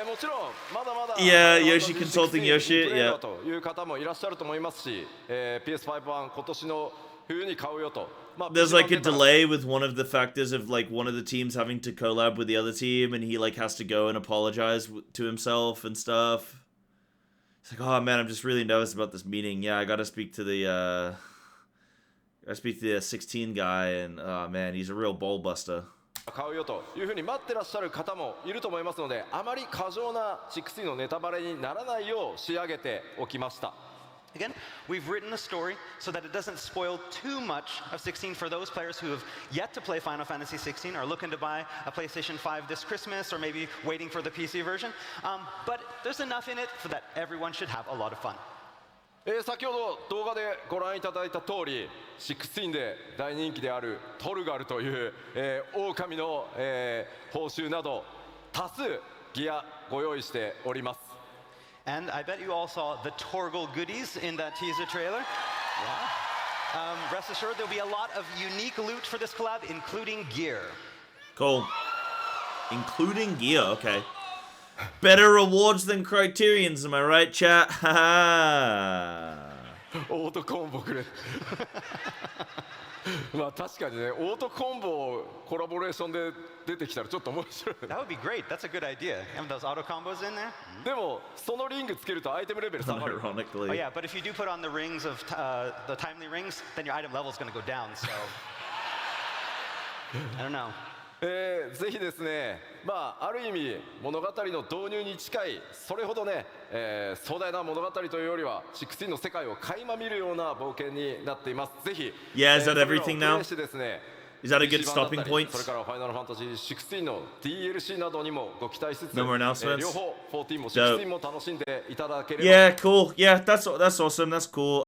もちろんまだまだ Yeah, Yoshi consulting Yoshi, yeah. という方もいらっしゃると思いますし、PS5 版今年の冬に買うよと。There's like a delay with one of the factors of like one of the teams having to collab with the other team, and he like has to go and apologize to himself and stuff. It's like, oh man, I'm just really nervous about this meeting. Yeah, I gotta speak to the 16 guy, and oh man, he's a real ball buster. 買うよというふうに待ってらっしゃる方もいると思いますので、あまり過剰な16のネタバレにならないよう仕上げておきました。Again, we've written the story so that it doesn't spoil too much of 16 for those players who have yet to play Final Fantasy 16, are looking to buy a PlayStation 5 this Christmas, or maybe waiting for the PC version. But there's enough in it so that everyone should have a lot of fun. 先ほど動画でご覧いただいた通り、16で大人気であるトルガルという、狼の、報酬など多数ギアご用意しております。And I bet you all saw the Torgal goodies in that teaser trailer. Yeah. Rest assured, there'll be a lot of unique loot for this collab, including gear. Cool. Including gear, okay. Better rewards than Criterion's, am I right, chat? Haha. オートコンボくれ。まあ確かにね、オートコンボコラボレーションで出てきたらちょっと面白い。That would be great. That's a good idea. Have those auto combos in there. でもそのリングつけるとアイテムレベル下がる。Ironically. Oh yeah, but if you do put on the rings of the timely rings, then your item level is going to go down. So I don't know. ぜひですね、ある意味物語の導入に近い、それほどね、壮大な物語というよりは16の世界を垣間見るような冒険になっています。ぜひ、Yeah, is that それらを everything プレ now? イしてですね、 Is that a good PC 版だった stopping り point? それからファイナルファンタジー16の DLC などにもご期待しつつ、 No more announcements? 両方14も16も楽しんでいただければ。 Yeah, cool. Yeah, that's awesome. That's cool.